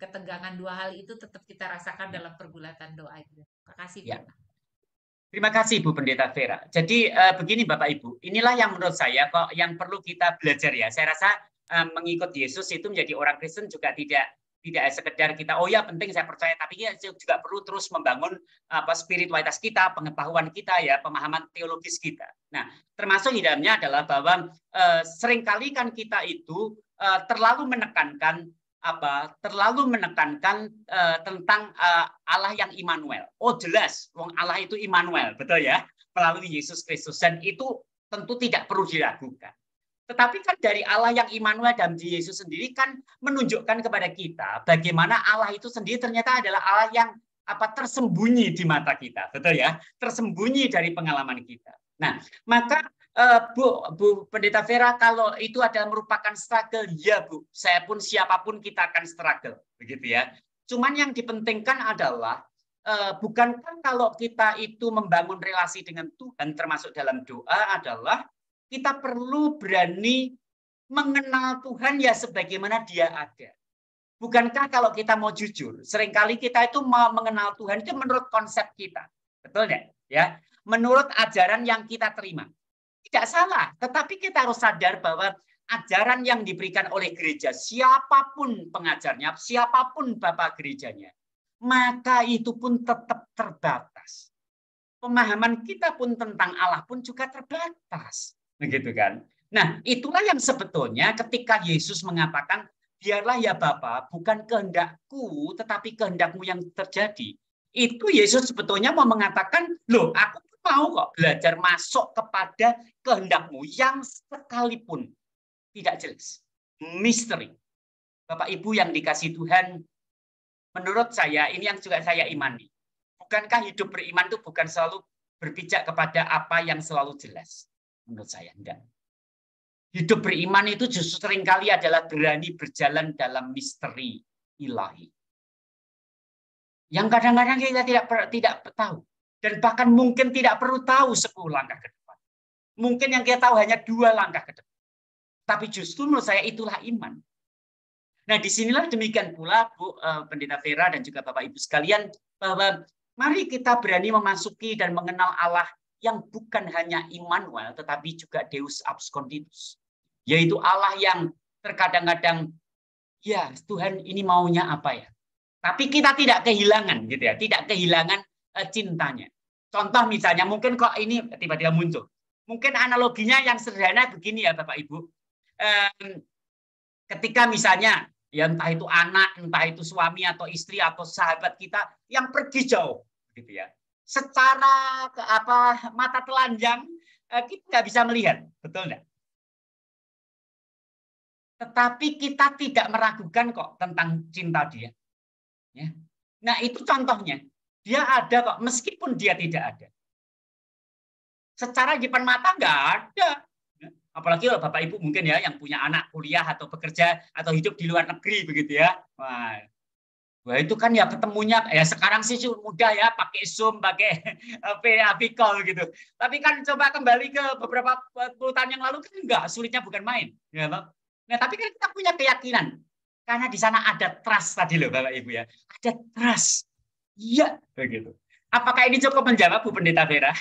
ketegangan dua hal itu tetap kita rasakan dalam pergulatan doa itu. Terima kasih Ya. Pak. Terima kasih Bu Pendeta Vera. Jadi begini Bapak Ibu, inilah yang menurut saya kok yang perlu kita belajar ya. Saya rasa mengikut Yesus itu menjadi orang Kristen juga tidak sekedar kita oh ya penting saya percaya, tapi kita juga perlu terus membangun spiritualitas kita, pengetahuan kita ya, pemahaman teologis kita. Nah, termasuk di dalamnya adalah bahwa seringkali kan kita itu terlalu menekankan tentang Allah yang Immanuel. Oh jelas, Allah itu Immanuel, betul ya, melalui Yesus Kristus, dan itu tentu tidak perlu diragukan. Tetapi kan dari Allah yang Immanuel dan di Yesus sendiri kan menunjukkan kepada kita bagaimana Allah itu sendiri ternyata adalah Allah yang tersembunyi di mata kita, betul ya, tersembunyi dari pengalaman kita. Nah, maka Bu Pendeta Vera, kalau itu adalah merupakan struggle, ya Bu, saya pun siapapun kita akan struggle, begitu ya. Cuman yang dipentingkan adalah bukankah kalau kita itu membangun relasi dengan Tuhan termasuk dalam doa adalah kita perlu berani mengenal Tuhan ya sebagaimana Dia ada. Bukankah kalau kita mau jujur, seringkali kita itu mau mengenal Tuhan itu menurut konsep kita, betul nggak? Ya, menurut ajaran yang kita terima. Tidak salah, tetapi kita harus sadar bahwa ajaran yang diberikan oleh gereja, siapapun pengajarnya, siapapun bapak gerejanya, maka itu pun tetap terbatas. Pemahaman kita pun tentang Allah pun juga terbatas, begitu kan? Nah, itulah yang sebetulnya ketika Yesus mengatakan, biarlah ya Bapa, bukan kehendakku, tetapi kehendakmu yang terjadi. Itu Yesus sebetulnya mau mengatakan, loh, aku mau kok belajar masuk kepada kehendakmu yang sekalipun tidak jelas. Misteri. Bapak Ibu yang dikasih Tuhan, menurut saya ini yang juga saya imani. Bukankah hidup beriman itu bukan selalu berpijak kepada apa yang selalu jelas? Menurut saya, enggak. Hidup beriman itu justru seringkali adalah berani berjalan dalam misteri ilahi. Yang kadang-kadang kita tidak tahu. Dan bahkan mungkin tidak perlu tahu 10 langkah ke depan. Mungkin yang kita tahu hanya 2 langkah ke depan. Tapi justru menurut saya itulah iman. Nah, disinilah demikian pula Bu Pendeta Vera dan juga Bapak Ibu sekalian, bahwa mari kita berani memasuki dan mengenal Allah yang bukan hanya Immanuel, tetapi juga Deus Absconditus. Yaitu Allah yang terkadang-kadang, ya Tuhan ini maunya apa ya? Tapi kita tidak kehilangan, gitu ya, tidak kehilangan cintanya. Contoh misalnya, mungkin kok ini tiba-tiba muncul. Mungkin analoginya yang sederhana begini ya Bapak Ibu. Ketika misalnya, ya entah itu anak, entah itu suami atau istri atau sahabat kita yang pergi jauh, gitu ya. Secara mata telanjang kita nggak bisa melihat, betul nggak? Tetapi kita tidak meragukan kok tentang cinta dia. Ya. Nah itu contohnya. Dia ada kok, meskipun dia tidak ada. Secara depan mata nggak ada. Apalagi kalau Bapak Ibu mungkin ya yang punya anak kuliah atau bekerja atau hidup di luar negeri begitu ya. Wah itu kan ya ketemunya ya sekarang sih mudah ya pakai Zoom, pakai VA call gitu. Tapi kan coba kembali ke beberapa puluh tahun yang lalu kan enggak, sulitnya bukan main. Ya, Pak. Nah tapi kan kita punya keyakinan karena di sana ada trust tadi loh Bapak Ibu ya. Ada trust. Iya, begitu. Apakah ini cukup menjawab Bu Pendeta Vera?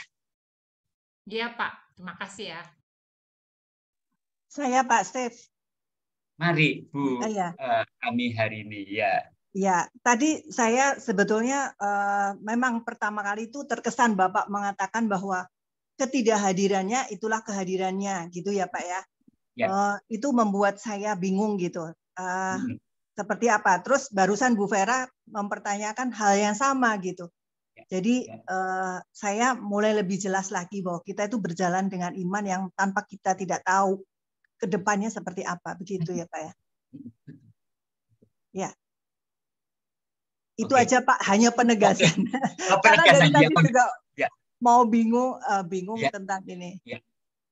Iya Pak, terima kasih ya. Saya Pak Steve. Mari Bu, kami hari ini ya. Ya, tadi saya sebetulnya memang pertama kali itu terkesan Bapak mengatakan bahwa ketidakhadirannya itulah kehadirannya, gitu ya Pak ya. Itu membuat saya bingung gitu. Seperti apa? Terus barusan Bu Vera mempertanyakan hal yang sama gitu. Jadi saya mulai lebih jelas lagi bahwa kita itu berjalan dengan iman yang tanpa kita tidak tahu ke depannya seperti apa, begitu ya Pak ya. Ya. Itu aja Pak, hanya penegasan. Karena dari tadi juga mau bingung tentang ini.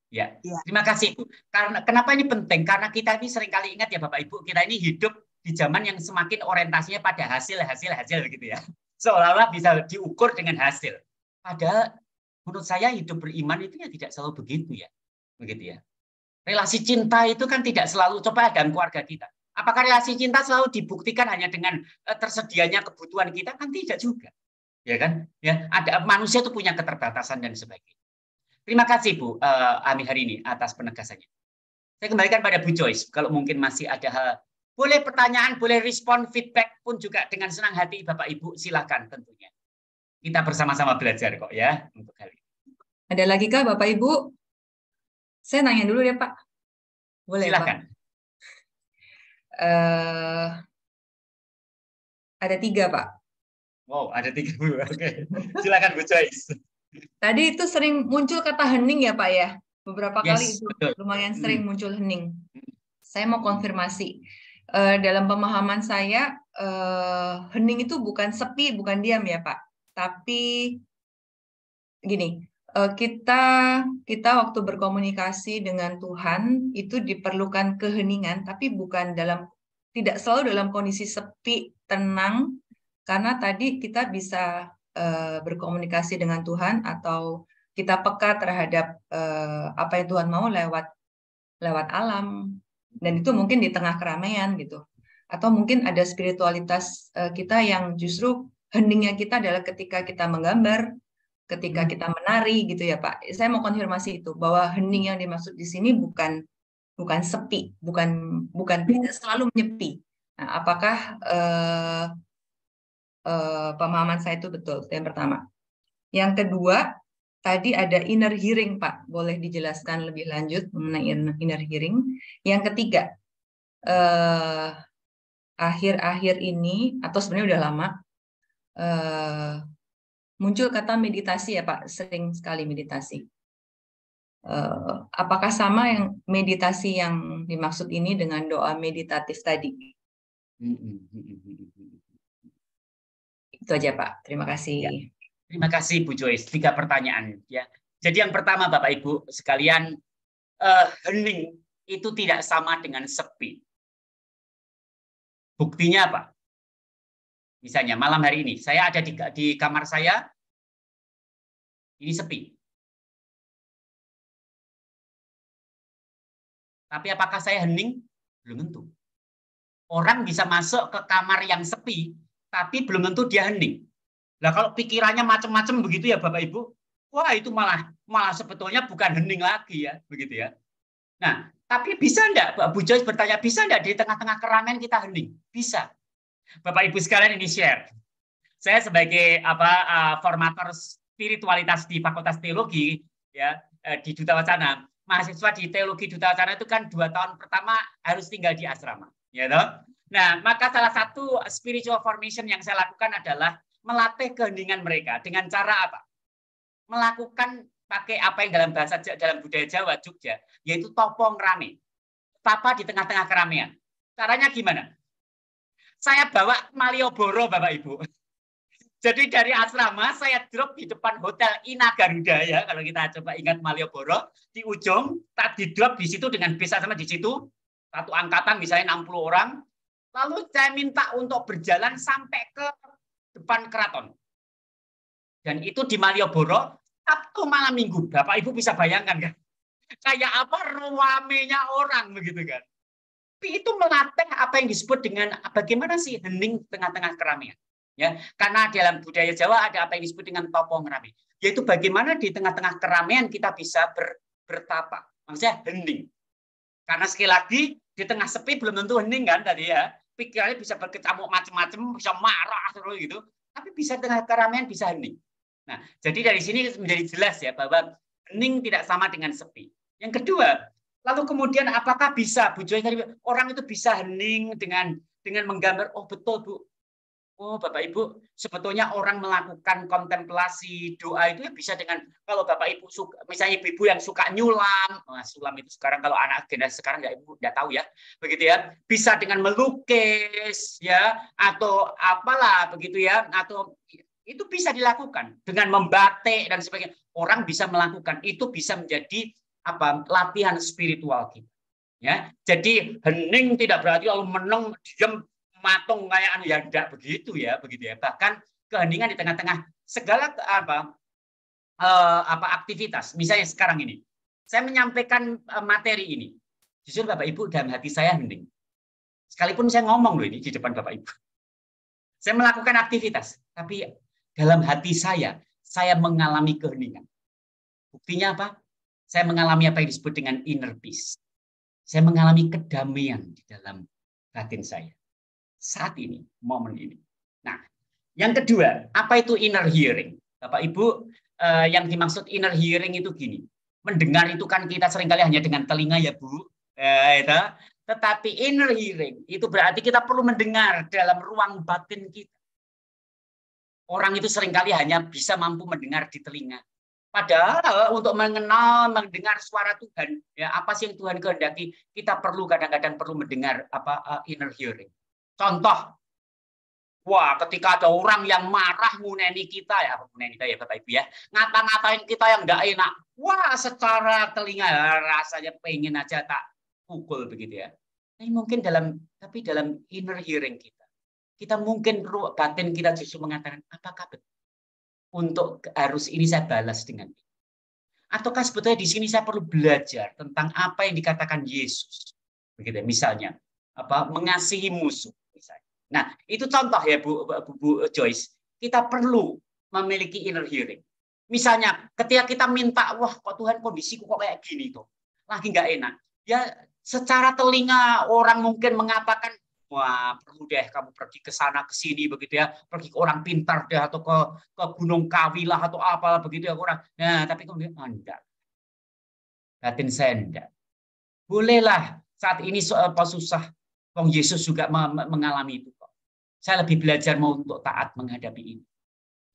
Ya, Ya. terima kasih Bu. Karena kenapa ini penting? Karena kita ini seringkali ingat ya Bapak Ibu, kita ini hidup di zaman yang semakin orientasinya pada hasil gitu ya. Seolah-olah bisa diukur dengan hasil. Padahal menurut saya hidup beriman itu ya tidak selalu begitu ya. Relasi cinta itu kan tidak selalu, coba dalam keluarga kita. Apakah relasi cinta selalu dibuktikan hanya dengan tersedianya kebutuhan kita? Kan tidak juga. Ya kan? Ya, ada manusia itu punya keterbatasan dan sebagainya. Terima kasih Bu Ami hari ini atas penegasannya. Saya kembalikan pada Bu Joyce. Kalau mungkin masih ada hal, boleh pertanyaan, boleh respon, feedback pun juga dengan senang hati Bapak Ibu silakan tentunya. Kita bersama-sama belajar kok ya untuk kali ini. Ada lagi kah Bapak Ibu? Saya nanya dulu ya Pak. Boleh Silakan. Pak? Ada 3 Pak. Wow, ada 3 Bu. Oke. Silakan Bu Joyce. Tadi itu sering muncul kata hening ya Pak ya? Beberapa kali itu betul. lumayan sering muncul hening. Saya mau konfirmasi. Dalam pemahaman saya, hening itu bukan sepi, bukan diam ya Pak. Tapi gini, kita waktu berkomunikasi dengan Tuhan itu diperlukan keheningan, tapi tidak selalu dalam kondisi sepi, tenang, karena tadi kita bisa berkomunikasi dengan Tuhan atau kita peka terhadap apa yang Tuhan mau lewat alam, dan itu mungkin di tengah keramaian gitu. Atau mungkin ada spiritualitas kita yang justru heningnya kita adalah ketika kita menggambar, ketika kita menari gitu ya Pak. Saya mau konfirmasi itu bahwa hening yang dimaksud di sini bukan sepi, bukan tidak selalu menyepi. Nah, apakah pemahaman saya itu betul? Yang pertama. Yang kedua, tadi ada inner hearing Pak. Boleh dijelaskan lebih lanjut mengenai inner hearing? Yang ketiga, akhir-akhir ini atau sebenarnya udah lama muncul kata meditasi ya Pak, sering sekali meditasi. Apakah sama yang meditasi yang dimaksud ini dengan doa meditatif tadi? Itu aja Pak, terima kasih. Ya. Terima kasih Bu Joyce, 3 pertanyaan ya. Jadi yang pertama Bapak Ibu sekalian, hening itu tidak sama dengan sepi. Buktinya apa? Misalnya malam hari ini saya ada di kamar saya, ini sepi. Tapi apakah saya hening? Belum tentu. Orang bisa masuk ke kamar yang sepi, tapi belum tentu dia hening. Nah kalau pikirannya macam-macam begitu ya Bapak Ibu, wah itu malah sebetulnya bukan hening lagi ya, begitu ya. Nah, tapi bisa enggak, Bu Joyce bertanya, bisa enggak di tengah-tengah keramaian kita hening? Bisa. Bapak Ibu sekalian ini share. Saya sebagai formator spiritualitas di Fakultas Teologi ya di Duta Wacana, mahasiswa di Teologi Duta Wacana itu kan 2 tahun pertama harus tinggal di asrama, ya toh? Nah, maka salah satu spiritual formation yang saya lakukan adalah melatih keheningan mereka dengan cara apa? Melakukan pakai apa yang dalam budaya Jawa Jogja, yaitu topong rame. Tapa di tengah-tengah keramaian. Caranya gimana? Saya bawa Malioboro Bapak Ibu. Jadi dari asrama saya drop di depan Hotel Ina Garuda ya, kalau kita coba ingat Malioboro, di ujung tak di drop di situ dengan bis sama di situ, satu angkatan misalnya 60 orang. Lalu saya minta untuk berjalan sampai ke depan keraton. Dan itu di Malioboro, Sabtu malam Minggu. Bapak Ibu bisa bayangkan kan? Kayak apa ruamenya orang begitu kan? Tapi itu melatih apa yang disebut dengan bagaimana sih hening tengah-tengah keramaian. Ya, karena dalam budaya Jawa ada apa yang disebut dengan topong rame. Yaitu bagaimana di tengah-tengah keramaian kita bisa bertapa. Maksudnya hening. Karena sekali lagi di tengah sepi belum tentu hening kan tadi ya. Pikirannya bisa berkecamuk macam-macam, bisa marah terus gitu. Tapi bisa tengah keramaian bisa hening. Nah, jadi dari sini menjadi jelas ya bahwa hening tidak sama dengan sepi. Yang kedua, lalu kemudian apakah bisa Bu Joy tadi orang itu bisa hening dengan menggambar? Oh betul Bu. Oh Bapak Ibu, sebetulnya orang melakukan kontemplasi doa itu ya bisa dengan kalau Bapak Ibu suka, misalnya ibu yang suka nyulam, sulam itu sekarang kalau anak generasi sekarang nggak tahu ya, begitu ya, bisa dengan melukis ya atau apalah begitu ya, atau itu bisa dilakukan dengan membatik dan sebagainya. Orang bisa melakukan itu bisa menjadi latihan spiritual kita. Ya, jadi hening tidak berarti lalu meneng diam matung kayak ya tidak begitu ya, Bahkan keheningan di tengah-tengah segala aktivitas. Misalnya sekarang ini, saya menyampaikan materi ini. Justru Bapak Ibu dalam hati saya hening. Sekalipun saya ngomong loh ini di depan Bapak Ibu. Saya melakukan aktivitas, tapi dalam hati saya mengalami keheningan. Buktinya apa? Saya mengalami apa yang disebut dengan inner peace. Saya mengalami kedamaian di dalam batin saya. Saat ini, momen ini. Nah, yang kedua, apa itu inner hearing? Bapak Ibu, yang dimaksud inner hearing itu gini. Mendengar itu kan kita seringkali hanya dengan telinga ya Bu. Tetapi inner hearing itu berarti kita perlu mendengar dalam ruang batin kita. Orang itu seringkali hanya bisa mampu mendengar di telinga. Padahal untuk mendengar suara Tuhan, ya apa sih yang Tuhan kehendaki, kita kadang-kadang perlu mendengar inner hearing. Contoh, ketika ada orang yang marah nguneni kita ya Bapak Ibu ya, ngata-ngatain kita yang enggak enak, secara telinga rasanya pengen aja tak pukul begitu ya. Tapi dalam inner hearing kita mungkin batin kita justru mengatakan apakah betul untuk harus ini saya balas dengan ini. Ataukah sebetulnya di sini saya perlu belajar tentang apa yang dikatakan Yesus. Begitu misalnya, mengasihi musuh misalnya. Nah, itu contoh ya Bu Joyce. Kita perlu memiliki inner hearing. Misalnya, ketika kita minta, kok Tuhan kondisiku kok kayak gini tuh. Lagi nggak enak. Ya, secara telinga orang mungkin mengatakan perlu deh kamu pergi ke sana ke sini begitu ya, pergi ke orang pintar deh atau ke Gunung Kawi lah atau apalah begitu ya orang. Nah, tapi kemudian enggak. Batin saya enggak. Bolehlah saat ini susah. Wong Yesus juga mengalami itu kok. Saya lebih belajar mau untuk taat menghadapi ini.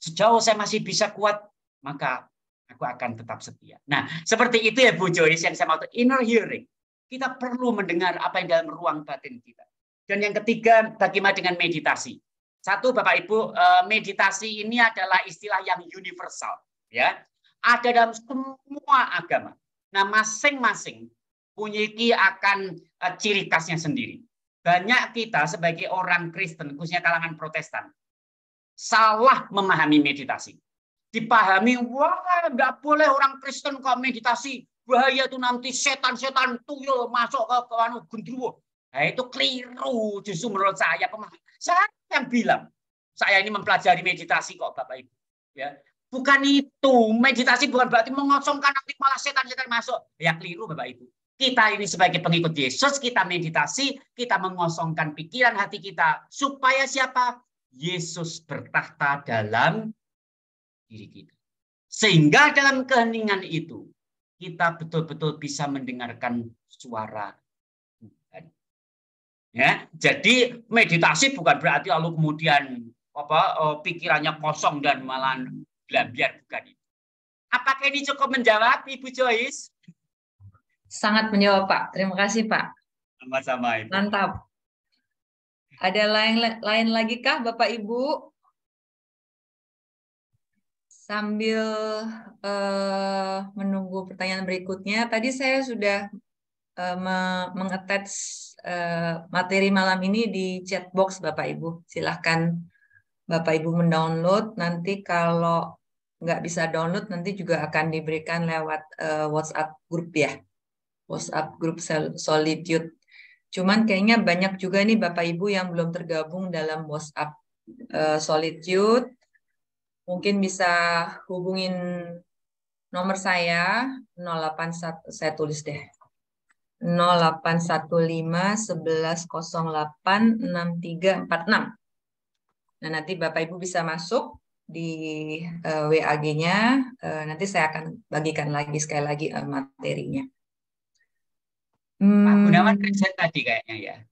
Sejauh saya masih bisa kuat, maka aku akan tetap setia. Nah, seperti itu ya Bu Joyce yang saya mau inner hearing. Kita perlu mendengar apa yang dalam ruang batin kita. Dan yang ketiga, bagaimana dengan meditasi? Satu, Bapak Ibu, meditasi ini adalah istilah yang universal, ya. Ada dalam semua agama. Nah, masing-masing punya akan ciri khasnya sendiri. Banyak kita sebagai orang Kristen, khususnya kalangan Protestan, salah memahami meditasi. Dipahami, nggak boleh orang Kristen kok meditasi, bahaya itu nanti setan-setan tuyul masuk ke gendruwo. Nah, itu keliru justru menurut saya. Saya yang bilang, saya ini mempelajari meditasi kok Bapak Ibu. Ya, bukan itu. Meditasi bukan berarti mengosongkan nanti malah setan-setan masuk. Ya keliru Bapak Ibu. Kita ini sebagai pengikut Yesus, kita meditasi, kita mengosongkan pikiran hati kita. Supaya siapa? Yesus bertahta dalam diri kita. Sehingga dalam keheningan itu, kita betul-betul bisa mendengarkan suara Tuhan. Ya, jadi meditasi bukan berarti lalu kemudian pikirannya kosong dan malah gelambiar, bukan itu. Apakah ini cukup menjawab Ibu Joyce? Sangat menjawab Pak. Terima kasih Pak. Sama-sama Ibu. Mantap. Ada lain lagi kah Bapak Ibu? Sambil menunggu pertanyaan berikutnya, tadi saya sudah mengattach materi malam ini di chat box Bapak Ibu. Silahkan Bapak Ibu mendownload. Nanti kalau nggak bisa download, nanti juga akan diberikan lewat WhatsApp grup ya. WhatsApp grup Solitude. Cuman kayaknya banyak juga nih Bapak Ibu yang belum tergabung dalam WhatsApp Solitude. Mungkin bisa hubungin nomor saya 081, saya tulis deh. 0815 1108 6346. Nah, nanti Bapak Ibu bisa masuk di WAG-nya. Nanti saya akan bagikan lagi sekali lagi materinya. Pak Gunawan riset tadi kayaknya ya.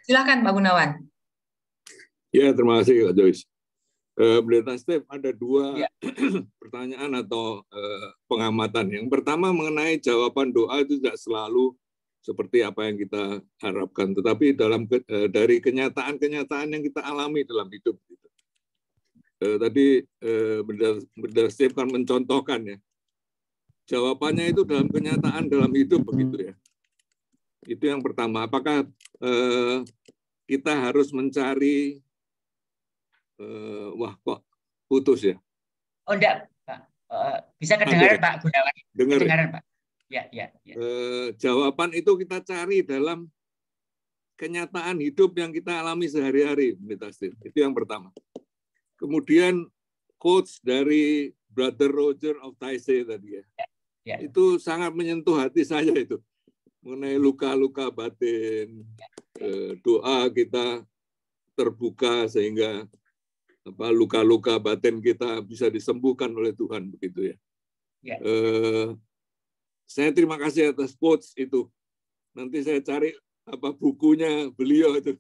Silakan Pak Gunawan. Ya, terima kasih Kak Joyce. Pendeta Steph, ada dua pertanyaan atau pengamatan. Yang pertama mengenai jawaban doa itu tidak selalu seperti apa yang kita harapkan, tetapi dari kenyataan-kenyataan yang kita alami dalam hidup. Tadi Pendeta Steph kan mencontohkan ya, jawabannya itu dalam kenyataan, dalam hidup begitu ya. Itu yang pertama. Apakah kita harus mencari wah kok putus ya? Oh enggak, Pak. Bisa kedengaran Pak Gunawan? Dengar. Kedengaran Pak. Ya. Jawaban itu kita cari dalam kenyataan hidup yang kita alami sehari-hari, Pendeta Steve. Itu yang pertama. Kemudian quotes dari Brother Roger of Taizé tadi ya. Itu sangat menyentuh hati saya itu. Mengenai luka-luka batin, doa kita terbuka sehingga luka-luka batin kita bisa disembuhkan oleh Tuhan begitu ya. Saya terima kasih atas quotes itu. Nanti saya cari bukunya beliau itu.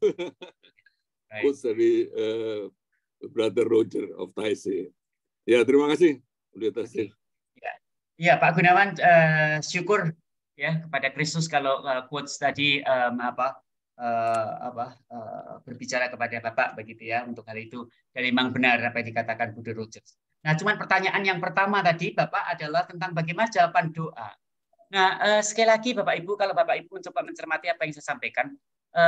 Quotes dari Brother Roger of Taizé. Ya, terima kasih. Ya, Pak Gunawan, syukur ya kepada Kristus kalau quotes tadi berbicara kepada Bapak begitu ya untuk hal itu. Dan memang benar apa yang dikatakan Brother Rogers. Nah, cuman pertanyaan yang pertama tadi Bapak adalah tentang bagaimana jawaban doa. Nah, sekali lagi Bapak Ibu, kalau Bapak Ibu mencoba mencermati apa yang saya sampaikan,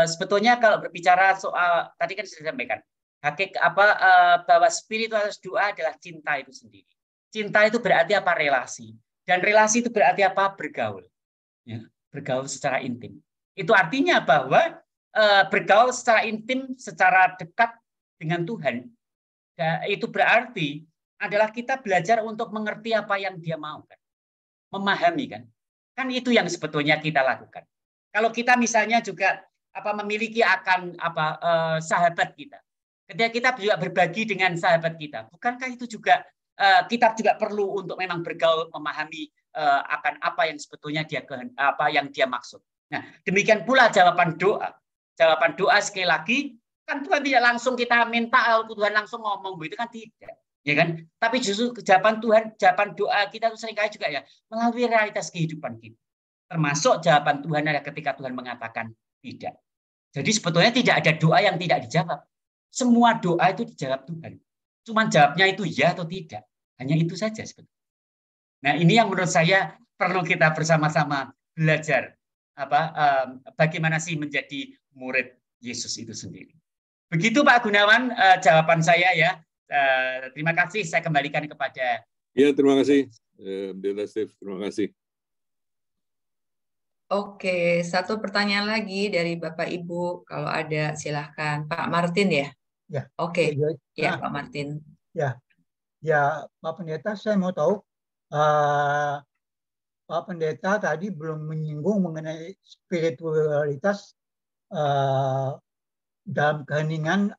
sebetulnya kalau berbicara soal tadi kan saya sampaikan bahwa spiritualitas doa adalah cinta itu sendiri. Cinta itu berarti apa? Relasi. Dan relasi itu berarti apa? Bergaul. Ya, bergaul secara intim. Itu artinya bahwa bergaul secara intim, secara dekat dengan Tuhan, itu berarti adalah kita belajar untuk mengerti apa yang Dia mau, kan? Memahami, kan? Kan itu yang sebetulnya kita lakukan. Kalau kita misalnya juga memiliki akan sahabat kita, ketika kita juga berbagi dengan sahabat kita, bukankah itu juga kita juga perlu untuk memang bergaul, memahami akan apa yang sebetulnya yang dia maksud. Nah, demikian pula jawaban doa. Jawaban doa sekali lagi kan Tuhan tidak langsung kita minta Tuhan langsung ngomong begitu kan tidak, ya kan? Tapi justru jawaban doa kita itu seringkali juga ya melalui realitas kehidupan kita. Termasuk jawaban Tuhan adalah ketika Tuhan mengatakan tidak. Jadi sebetulnya tidak ada doa yang tidak dijawab. Semua doa itu dijawab Tuhan. Cuman jawabnya itu ya atau tidak. Hanya itu saja sebetulnya. Nah, ini yang menurut saya perlu kita bersama-sama belajar bagaimana sih menjadi murid Yesus itu sendiri. Begitu Pak Gunawan jawaban saya ya. Terima kasih, saya kembalikan kepada. Ya, terima kasih. Terima kasih. Oke, satu pertanyaan lagi dari Bapak Ibu. Kalau ada silahkan. Pak Martin ya? Ya. Oke, ya Pak Martin. Ya, Pak Pendeta, saya mau tahu, Pak Pendeta tadi belum menyinggung mengenai spiritualitas dalam keheningan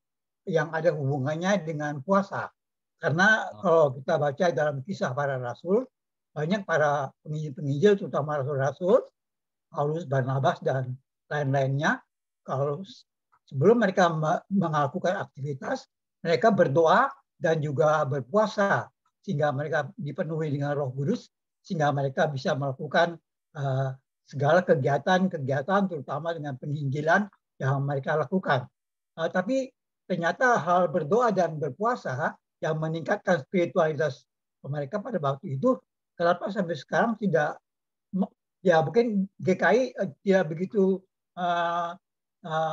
yang ada hubungannya dengan puasa. Karena kalau kita baca dalam kisah para rasul, banyak para penginjil-penginjil, terutama rasul-rasul, Paulus, Barnabas, dan lain-lainnya, kalau sebelum mereka melakukan aktivitas, mereka berdoa dan juga berpuasa, sehingga mereka dipenuhi dengan Roh Kudus, sehingga mereka bisa melakukan segala kegiatan-kegiatan, terutama dengan penginjilan yang mereka lakukan. Tapi ternyata hal berdoa dan berpuasa yang meningkatkan spiritualitas mereka pada waktu itu, kenapa sampai sekarang tidak, ya mungkin GKI tidak begitu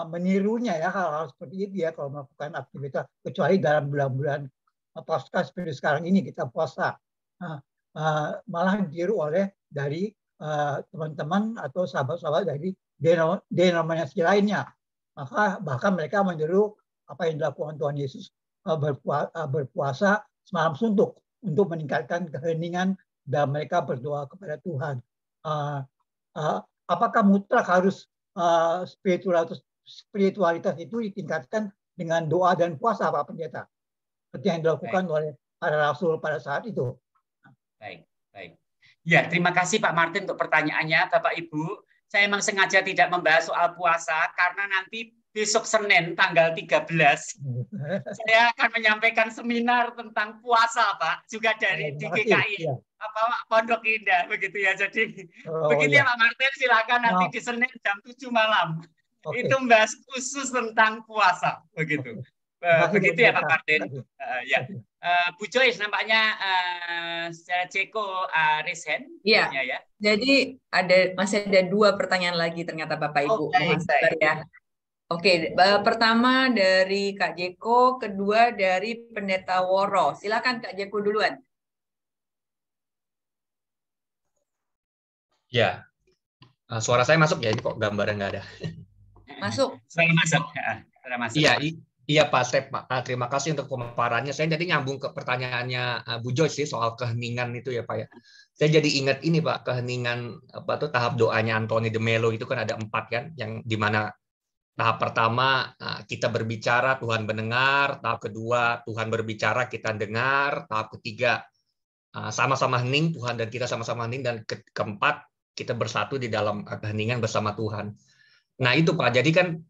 menirunya ya hal-hal seperti itu ya kalau melakukan aktivitas, kecuali dalam bulan-bulan pasca seperti sekarang ini kita puasa, malah ditiru oleh dari teman-teman atau sahabat-sahabat dari denominasi lainnya. Maka bahkan mereka meniru apa yang dilakukan Tuhan Yesus, berpuasa semalam suntuk untuk meningkatkan keheningan dan mereka berdoa kepada Tuhan. Apakah mutlak harus spiritualitas itu ditingkatkan dengan doa dan puasa, Pak Pendeta, seperti yang dilakukan oleh para rasul pada saat itu? Baik. Ya, terima kasih Pak Martin untuk pertanyaannya, Bapak Ibu. Saya memang sengaja tidak membahas soal puasa karena nanti besok Senin tanggal 13 saya akan menyampaikan seminar tentang puasa, Pak, juga dari di GKI Pondok Indah begitu ya. Jadi begitu ya Pak Martin, silakan nanti di Senin jam 7 malam. Itu membahas khusus tentang puasa begitu. Begitu ya Pak Martin. Bu Joyce nampaknya secara Ceko raise hand. Iya. Ya. Jadi masih ada 2 pertanyaan lagi ternyata Bapak Ibu. Mohon sabar ya. Oke, pertama dari Kak Jeko, kedua dari Pendeta Woro. Silakan Kak Jeko duluan. Ya, suara saya masuk ya? Ini kok gambarnya nggak ada. Masuk. Suara masuk. Iya Pak Step, terima kasih untuk pemaparannya. Saya jadi nyambung ke pertanyaannya Bu Joyce sih soal keheningan itu ya Pak ya. Saya jadi ingat ini Pak, keheningan tahap doanya Anthony de Mello itu kan ada 4 kan, yang dimana tahap pertama kita berbicara, Tuhan mendengar, tahap kedua Tuhan berbicara, kita dengar, tahap ketiga sama-sama hening, Tuhan dan kita sama-sama hening, dan keempat kita bersatu di dalam keheningan bersama Tuhan. Nah itu Pak, jadi kan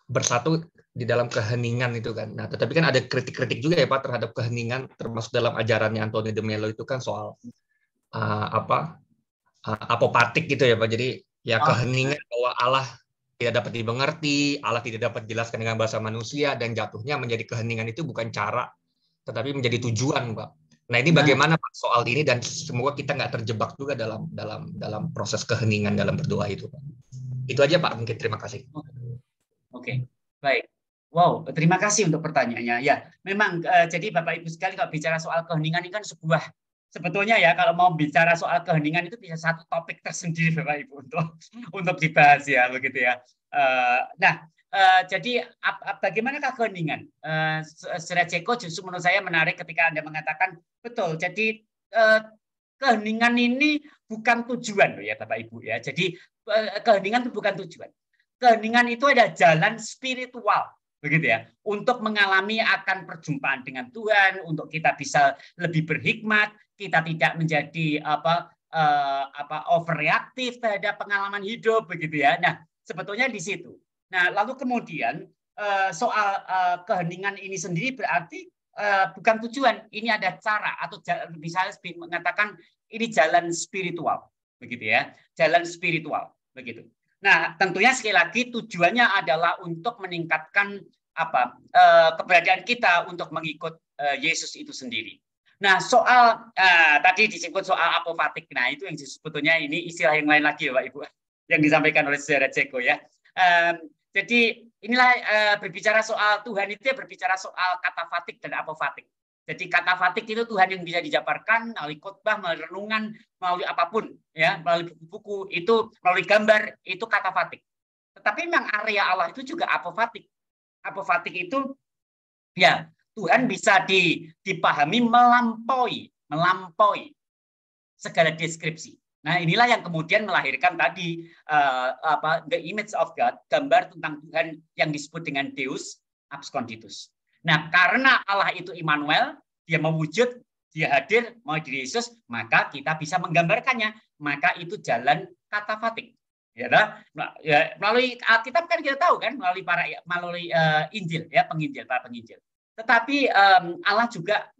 bersatu di dalam keheningan itu kan. Nah, tetapi kan ada kritik-kritik juga ya Pak terhadap keheningan, termasuk dalam ajarannya Anthony de Mello itu kan soal apopatik gitu ya Pak. Jadi ya keheningan bahwa Allah tidak dapat dimengerti, Allah tidak dapat dijelaskan dengan bahasa manusia, dan jatuhnya menjadi keheningan itu bukan cara, tetapi menjadi tujuan Pak. Nah ini bagaimana Pak soal ini, dan semoga kita nggak terjebak juga dalam proses keheningan dalam berdoa itu Pak. Itu aja Pak, mungkin terima kasih. Oke, baik. Wow, terima kasih untuk pertanyaannya. Ya, memang jadi Bapak Ibu sekalian kalau bicara soal keheningan ini kan sebetulnya ya, kalau mau bicara soal keheningan itu bisa satu topik tersendiri Bapak Ibu untuk dibahas ya, begitu ya. Jadi bagaimanakah keheningan? Secara Ceko justru menurut saya menarik ketika Anda mengatakan betul. Jadi keheningan ini bukan tujuan loh ya Bapak Ibu ya. Jadi keheningan itu bukan tujuan. Keheningan itu ada jalan spiritual, begitu ya, untuk mengalami akan perjumpaan dengan Tuhan, untuk kita bisa lebih berhikmat, kita tidak menjadi overreaktif terhadap pengalaman hidup, begitu ya. Nah, sebetulnya di situ. Nah, lalu kemudian soal keheningan ini sendiri berarti bukan tujuan, ini ada cara, atau misalnya mengatakan ini jalan spiritual, begitu ya, jalan spiritual, begitu. Nah, tentunya sekali lagi tujuannya adalah untuk meningkatkan keberadaan kita untuk mengikut Yesus itu sendiri. Nah, soal tadi disebut soal apofatik. Nah, itu yang sebetulnya ini istilah yang lain lagi ya Pak Ibu, yang disampaikan oleh Saudara Ceko ya. Jadi inilah berbicara soal Tuhan itu ya, berbicara soal katafatik dan apofatik. Jadi katafatik itu Tuhan yang bisa dijabarkan melalui khotbah, melalui renungan, melalui apapun ya, melalui buku-buku itu, melalui gambar, itu katafatik. Tetapi memang area Allah itu juga apofatik. Apofatik itu ya Tuhan bisa dipahami melampaui segala deskripsi. Nah, inilah yang kemudian melahirkan tadi the image of God, gambar tentang Tuhan yang disebut dengan Deus absconditus. Nah, karena Allah itu Immanuel, dia mewujud, dia hadir, mau diri Yesus, maka kita bisa menggambarkannya. Maka itu jalan katafatik. Ya, melalui Alkitab kan kita tahu kan, melalui Injil ya, para penginjil. Tetapi Allah juga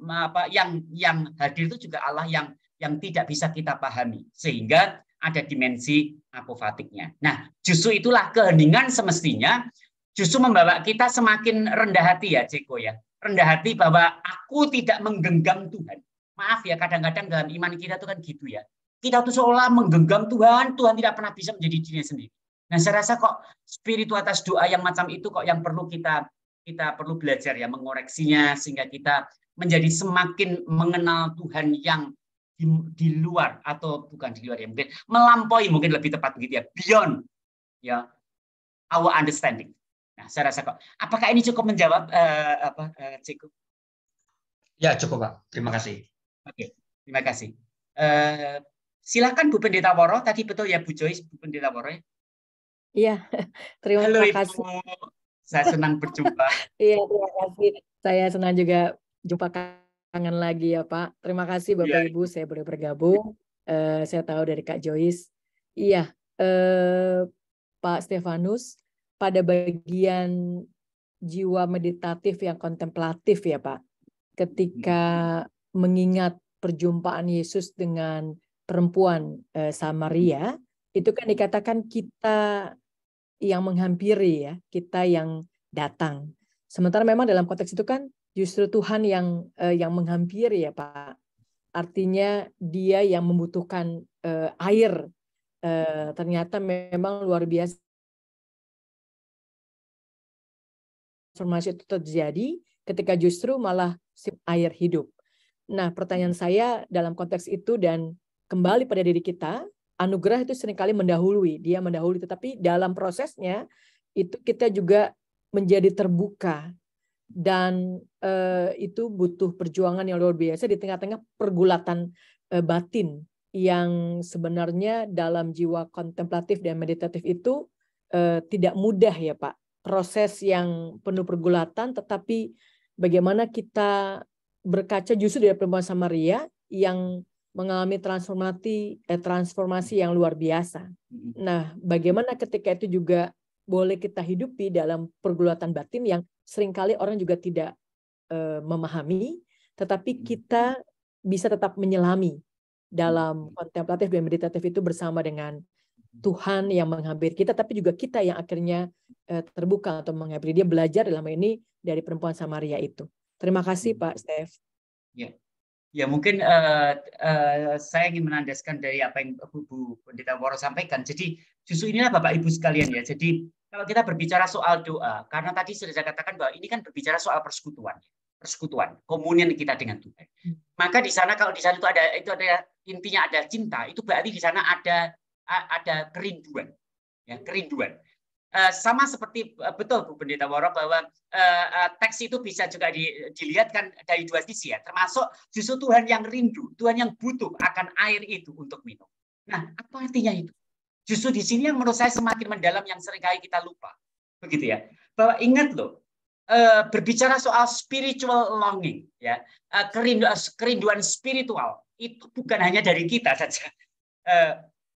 yang hadir itu juga Allah yang tidak bisa kita pahami, sehingga ada dimensi apofatiknya. Nah, justru itulah keheningan semestinya justru membawa kita semakin rendah hati ya Ceko ya. Rendah hati bahwa aku tidak menggenggam Tuhan. Maaf ya, kadang-kadang dalam iman kita itu kan gitu ya. Kita tuh seolah menggenggam Tuhan, Tuhan tidak pernah bisa menjadi dirinya sendiri. Nah, saya rasa kok spiritualitas doa yang macam itu kok yang perlu kita perlu belajar ya, mengoreksinya sehingga kita menjadi semakin mengenal Tuhan yang di luar, atau bukan di luar ya, mungkin melampaui, mungkin lebih tepat begitu ya, beyond ya our understanding. Nah, saya rasa kok, apakah ini cukup menjawab Ceko? Ya, cukup Pak. Terima kasih. Oke, terima kasih. Silakan Bu Pendeta Woro, tadi betul ya Bu Joyce, Bu Pendeta Woro ya? Iya, terima kasih. Ibu. Saya senang berjumpa. Iya, terima kasih. Saya senang juga jumpa kangen lagi ya Pak. Terima kasih Bapak Ibu, saya boleh bergabung. Saya tahu dari Kak Joyce. Iya, Pak Stefanus, pada bagian jiwa meditatif yang kontemplatif ya Pak, ketika mengingat perjumpaan Yesus dengan perempuan Samaria, itu kan dikatakan kita yang menghampiri ya, kita yang datang. Sementara memang dalam konteks itu kan justru Tuhan yang menghampiri ya Pak. Artinya dia yang membutuhkan air. Ternyata memang luar biasa transformasi itu terjadi ketika justru malah air hidup. Nah, pertanyaan saya dalam konteks itu dan kembali pada diri kita, anugerah itu seringkali mendahului, dia mendahului, tetapi dalam prosesnya itu kita juga menjadi terbuka dan itu butuh perjuangan yang luar biasa di tengah-tengah pergulatan batin yang sebenarnya dalam jiwa kontemplatif dan meditatif itu tidak mudah ya Pak. Proses yang penuh pergulatan, tetapi bagaimana kita berkaca justru dari perempuan Samaria yang mengalami transformasi yang luar biasa. Nah, bagaimana ketika itu juga boleh kita hidupi dalam pergulatan batin yang seringkali orang juga tidak memahami, tetapi kita bisa tetap menyelami dalam kontemplatif dan meditatif itu bersama dengan Tuhan yang menghampiri kita, tapi juga kita yang akhirnya terbuka untuk menghampiri. Dia belajar dalam ini dari perempuan Samaria itu. Terima kasih Pak Steph. Ya mungkin saya ingin menandaskan dari apa yang Bu Pendeta Woro sampaikan. Jadi justru inilah Bapak Ibu sekalian ya. Jadi kalau kita berbicara soal doa, karena tadi sudah saya katakan bahwa ini kan berbicara soal persekutuan, komunion kita dengan Tuhan. Maka di sana kalau di sana itu ada intinya ada cinta, itu berarti di sana ada kerinduan, ya kerinduan. Sama seperti betul Bu Pendeta Woro bahwa teks itu bisa juga dilihatkan dari dua sisi ya, termasuk justru Tuhan yang rindu, Tuhan yang butuh akan air itu untuk minum. Nah, apa artinya itu? Justru di sini yang menurut saya semakin mendalam yang seringkali kita lupa, begitu ya. Bahwa ingat loh, berbicara soal spiritual longing, ya, kerinduan spiritual itu bukan hanya dari kita saja,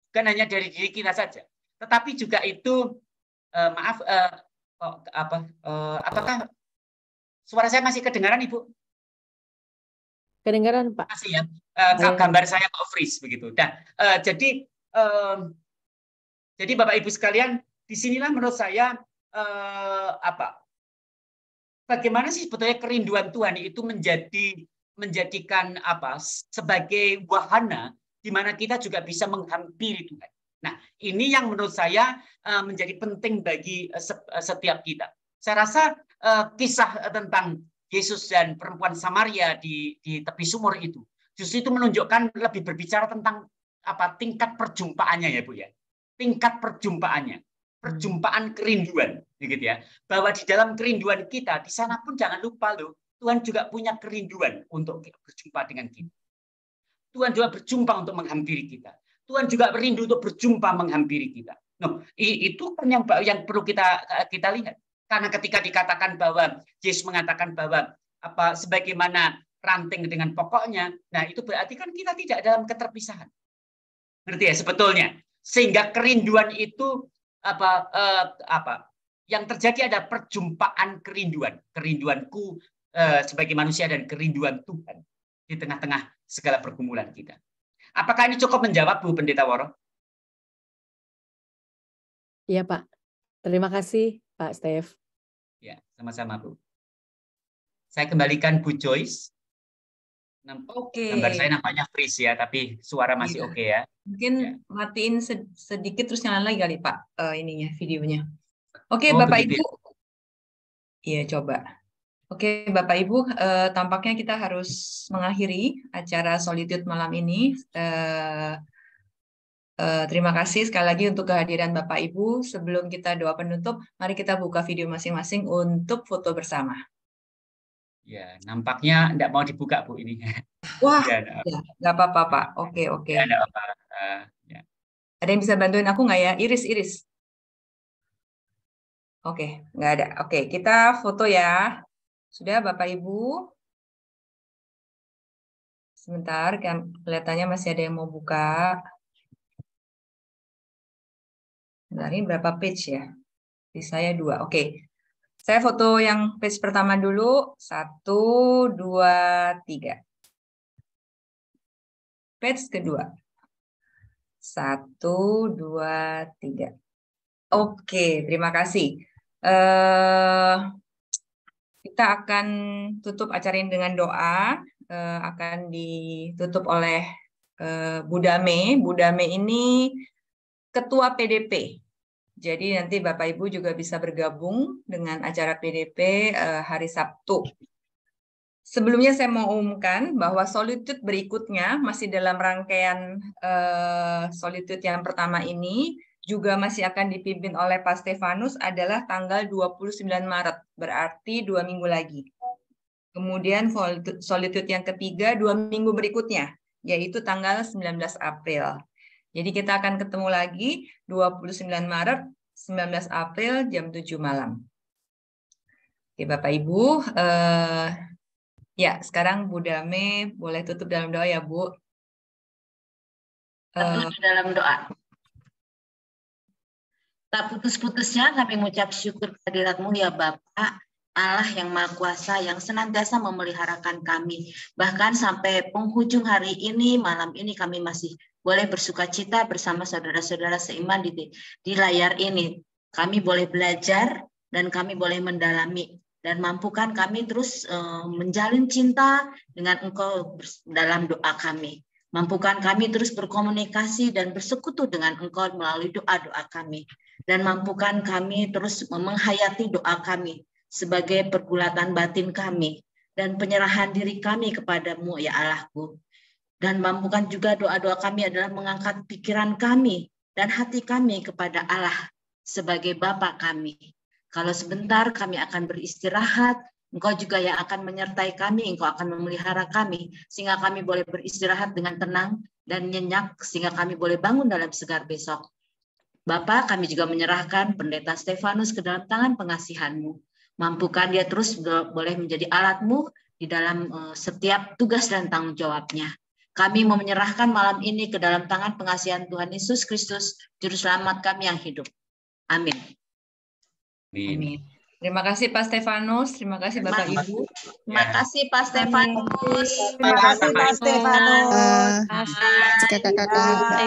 bukan hanya dari diri kita saja, tetapi juga itu apakah suara saya masih kedengaran Ibu? Kedengaran Pak. Masih ya. Gambar saya kok freeze begitu. Nah, jadi Bapak Ibu sekalian, disinilah menurut saya bagaimana sih sebetulnya kerinduan Tuhan itu menjadikan sebagai wahana di mana kita juga bisa menghampiri Tuhan. Nah, ini yang menurut saya menjadi penting bagi setiap kita. Saya rasa kisah tentang Yesus dan perempuan Samaria di tepi sumur itu justru itu menunjukkan lebih berbicara tentang tingkat perjumpaannya ya Bu ya. Tingkat perjumpaan kerinduan gitu ya. Bahwa di dalam kerinduan kita di sana pun jangan lupa loh, Tuhan juga punya kerinduan untuk berjumpa dengan kita. Tuhan juga berjumpa untuk menghampiri kita. Tuhan juga rindu untuk berjumpa menghampiri kita. Nah, itu kan yang perlu kita lihat. Karena ketika dikatakan bahwa Yesus mengatakan bahwa sebagaimana ranting dengan pokoknya, nah itu berarti kan kita tidak dalam keterpisahan. Ngerti ya sebetulnya. Sehingga kerinduan itu yang terjadi ada perjumpaan kerinduanku sebagai manusia dan kerinduan Tuhan di tengah-tengah segala pergumulan kita. Apakah ini cukup menjawab Bu Pendeta Woro? Iya Pak. Terima kasih Pak Steph. Ya, sama-sama Bu. Saya kembalikan Bu Joyce. Oke. Gambar saya nampaknya freeze ya, tapi suara masih oke ya. Mungkin ya. Matiin sedikit terus nyalain lagi kali Pak videonya. Oke, Bapak Ibu. Iya, coba. Oke, Bapak Ibu, tampaknya kita harus mengakhiri acara Solitude malam ini. Terima kasih sekali lagi untuk kehadiran Bapak Ibu. Sebelum kita doa penutup, mari kita buka video masing-masing untuk foto bersama. Ya, nampaknya tidak mau dibuka Bu ini. Wah, ya, nggak apa-apa Pak. Oke. Ya, apa. Ya. Ada yang bisa bantuin aku nggak ya? Iris. Oke, nggak ada. Oke, kita foto ya. Sudah Bapak Ibu? Sebentar, kelihatannya masih ada yang mau buka. Nah, ini berapa page ya? Di saya 2. Oke. Saya foto yang page pertama dulu. 1, 2, 3. Page kedua. 1, 2, 3. Oke, terima kasih. Kita akan tutup acara ini dengan doa, akan ditutup oleh Bu Dame. Bu Dame ini Ketua PDP. Jadi nanti Bapak Ibu juga bisa bergabung dengan acara PDP hari Sabtu. Sebelumnya saya mau umumkan bahwa solitude berikutnya masih dalam rangkaian solitude yang pertama ini juga masih akan dipimpin oleh Pak Stefanus adalah tanggal 29 Maret, berarti 2 minggu lagi. Kemudian solitude yang ketiga 2 minggu berikutnya, yaitu tanggal 19 April. Jadi kita akan ketemu lagi 29 Maret, 19 April jam 7 malam. Oke Bapak Ibu, ya sekarang Bu Dame boleh tutup dalam doa ya Bu. Dalam doa. Tak putus-putusnya kami mengucap syukur kehadirat-Mu ya Bapak, Allah yang Maha Kuasa yang senantiasa memeliharakan kami. Bahkan sampai penghujung hari ini, malam ini kami masih boleh bersukacita bersama saudara-saudara seiman di layar ini. Kami boleh belajar dan kami boleh mendalami. Dan mampukan kami terus menjalin cinta dengan Engkau dalam doa kami. Mampukan kami terus berkomunikasi dan bersekutu dengan Engkau melalui doa-doa kami. Dan mampukan kami terus menghayati doa kami sebagai pergulatan batin kami dan penyerahan diri kami kepadamu ya Allahku. Dan mampukan juga doa-doa kami adalah mengangkat pikiran kami dan hati kami kepada Allah sebagai Bapa kami. Kalau sebentar kami akan beristirahat, Engkau juga yang akan menyertai kami, Engkau akan memelihara kami, sehingga kami boleh beristirahat dengan tenang dan nyenyak, sehingga kami boleh bangun dalam segar besok. Bapa, kami juga menyerahkan Pendeta Stefanus ke dalam tangan pengasihan-Mu. Mampukan dia terus boleh menjadi alat-Mu di dalam setiap tugas dan tanggung jawabnya. Kami mau menyerahkan malam ini ke dalam tangan pengasihan Tuhan Yesus Kristus, Juru Selamat kami yang hidup. Amin. Amin. Terima kasih Pak Stefanus, terima kasih Bapak Ibu. Terima kasih Pak Stefanus. Terima kasih Pak Stefanus. Kakak-kakak.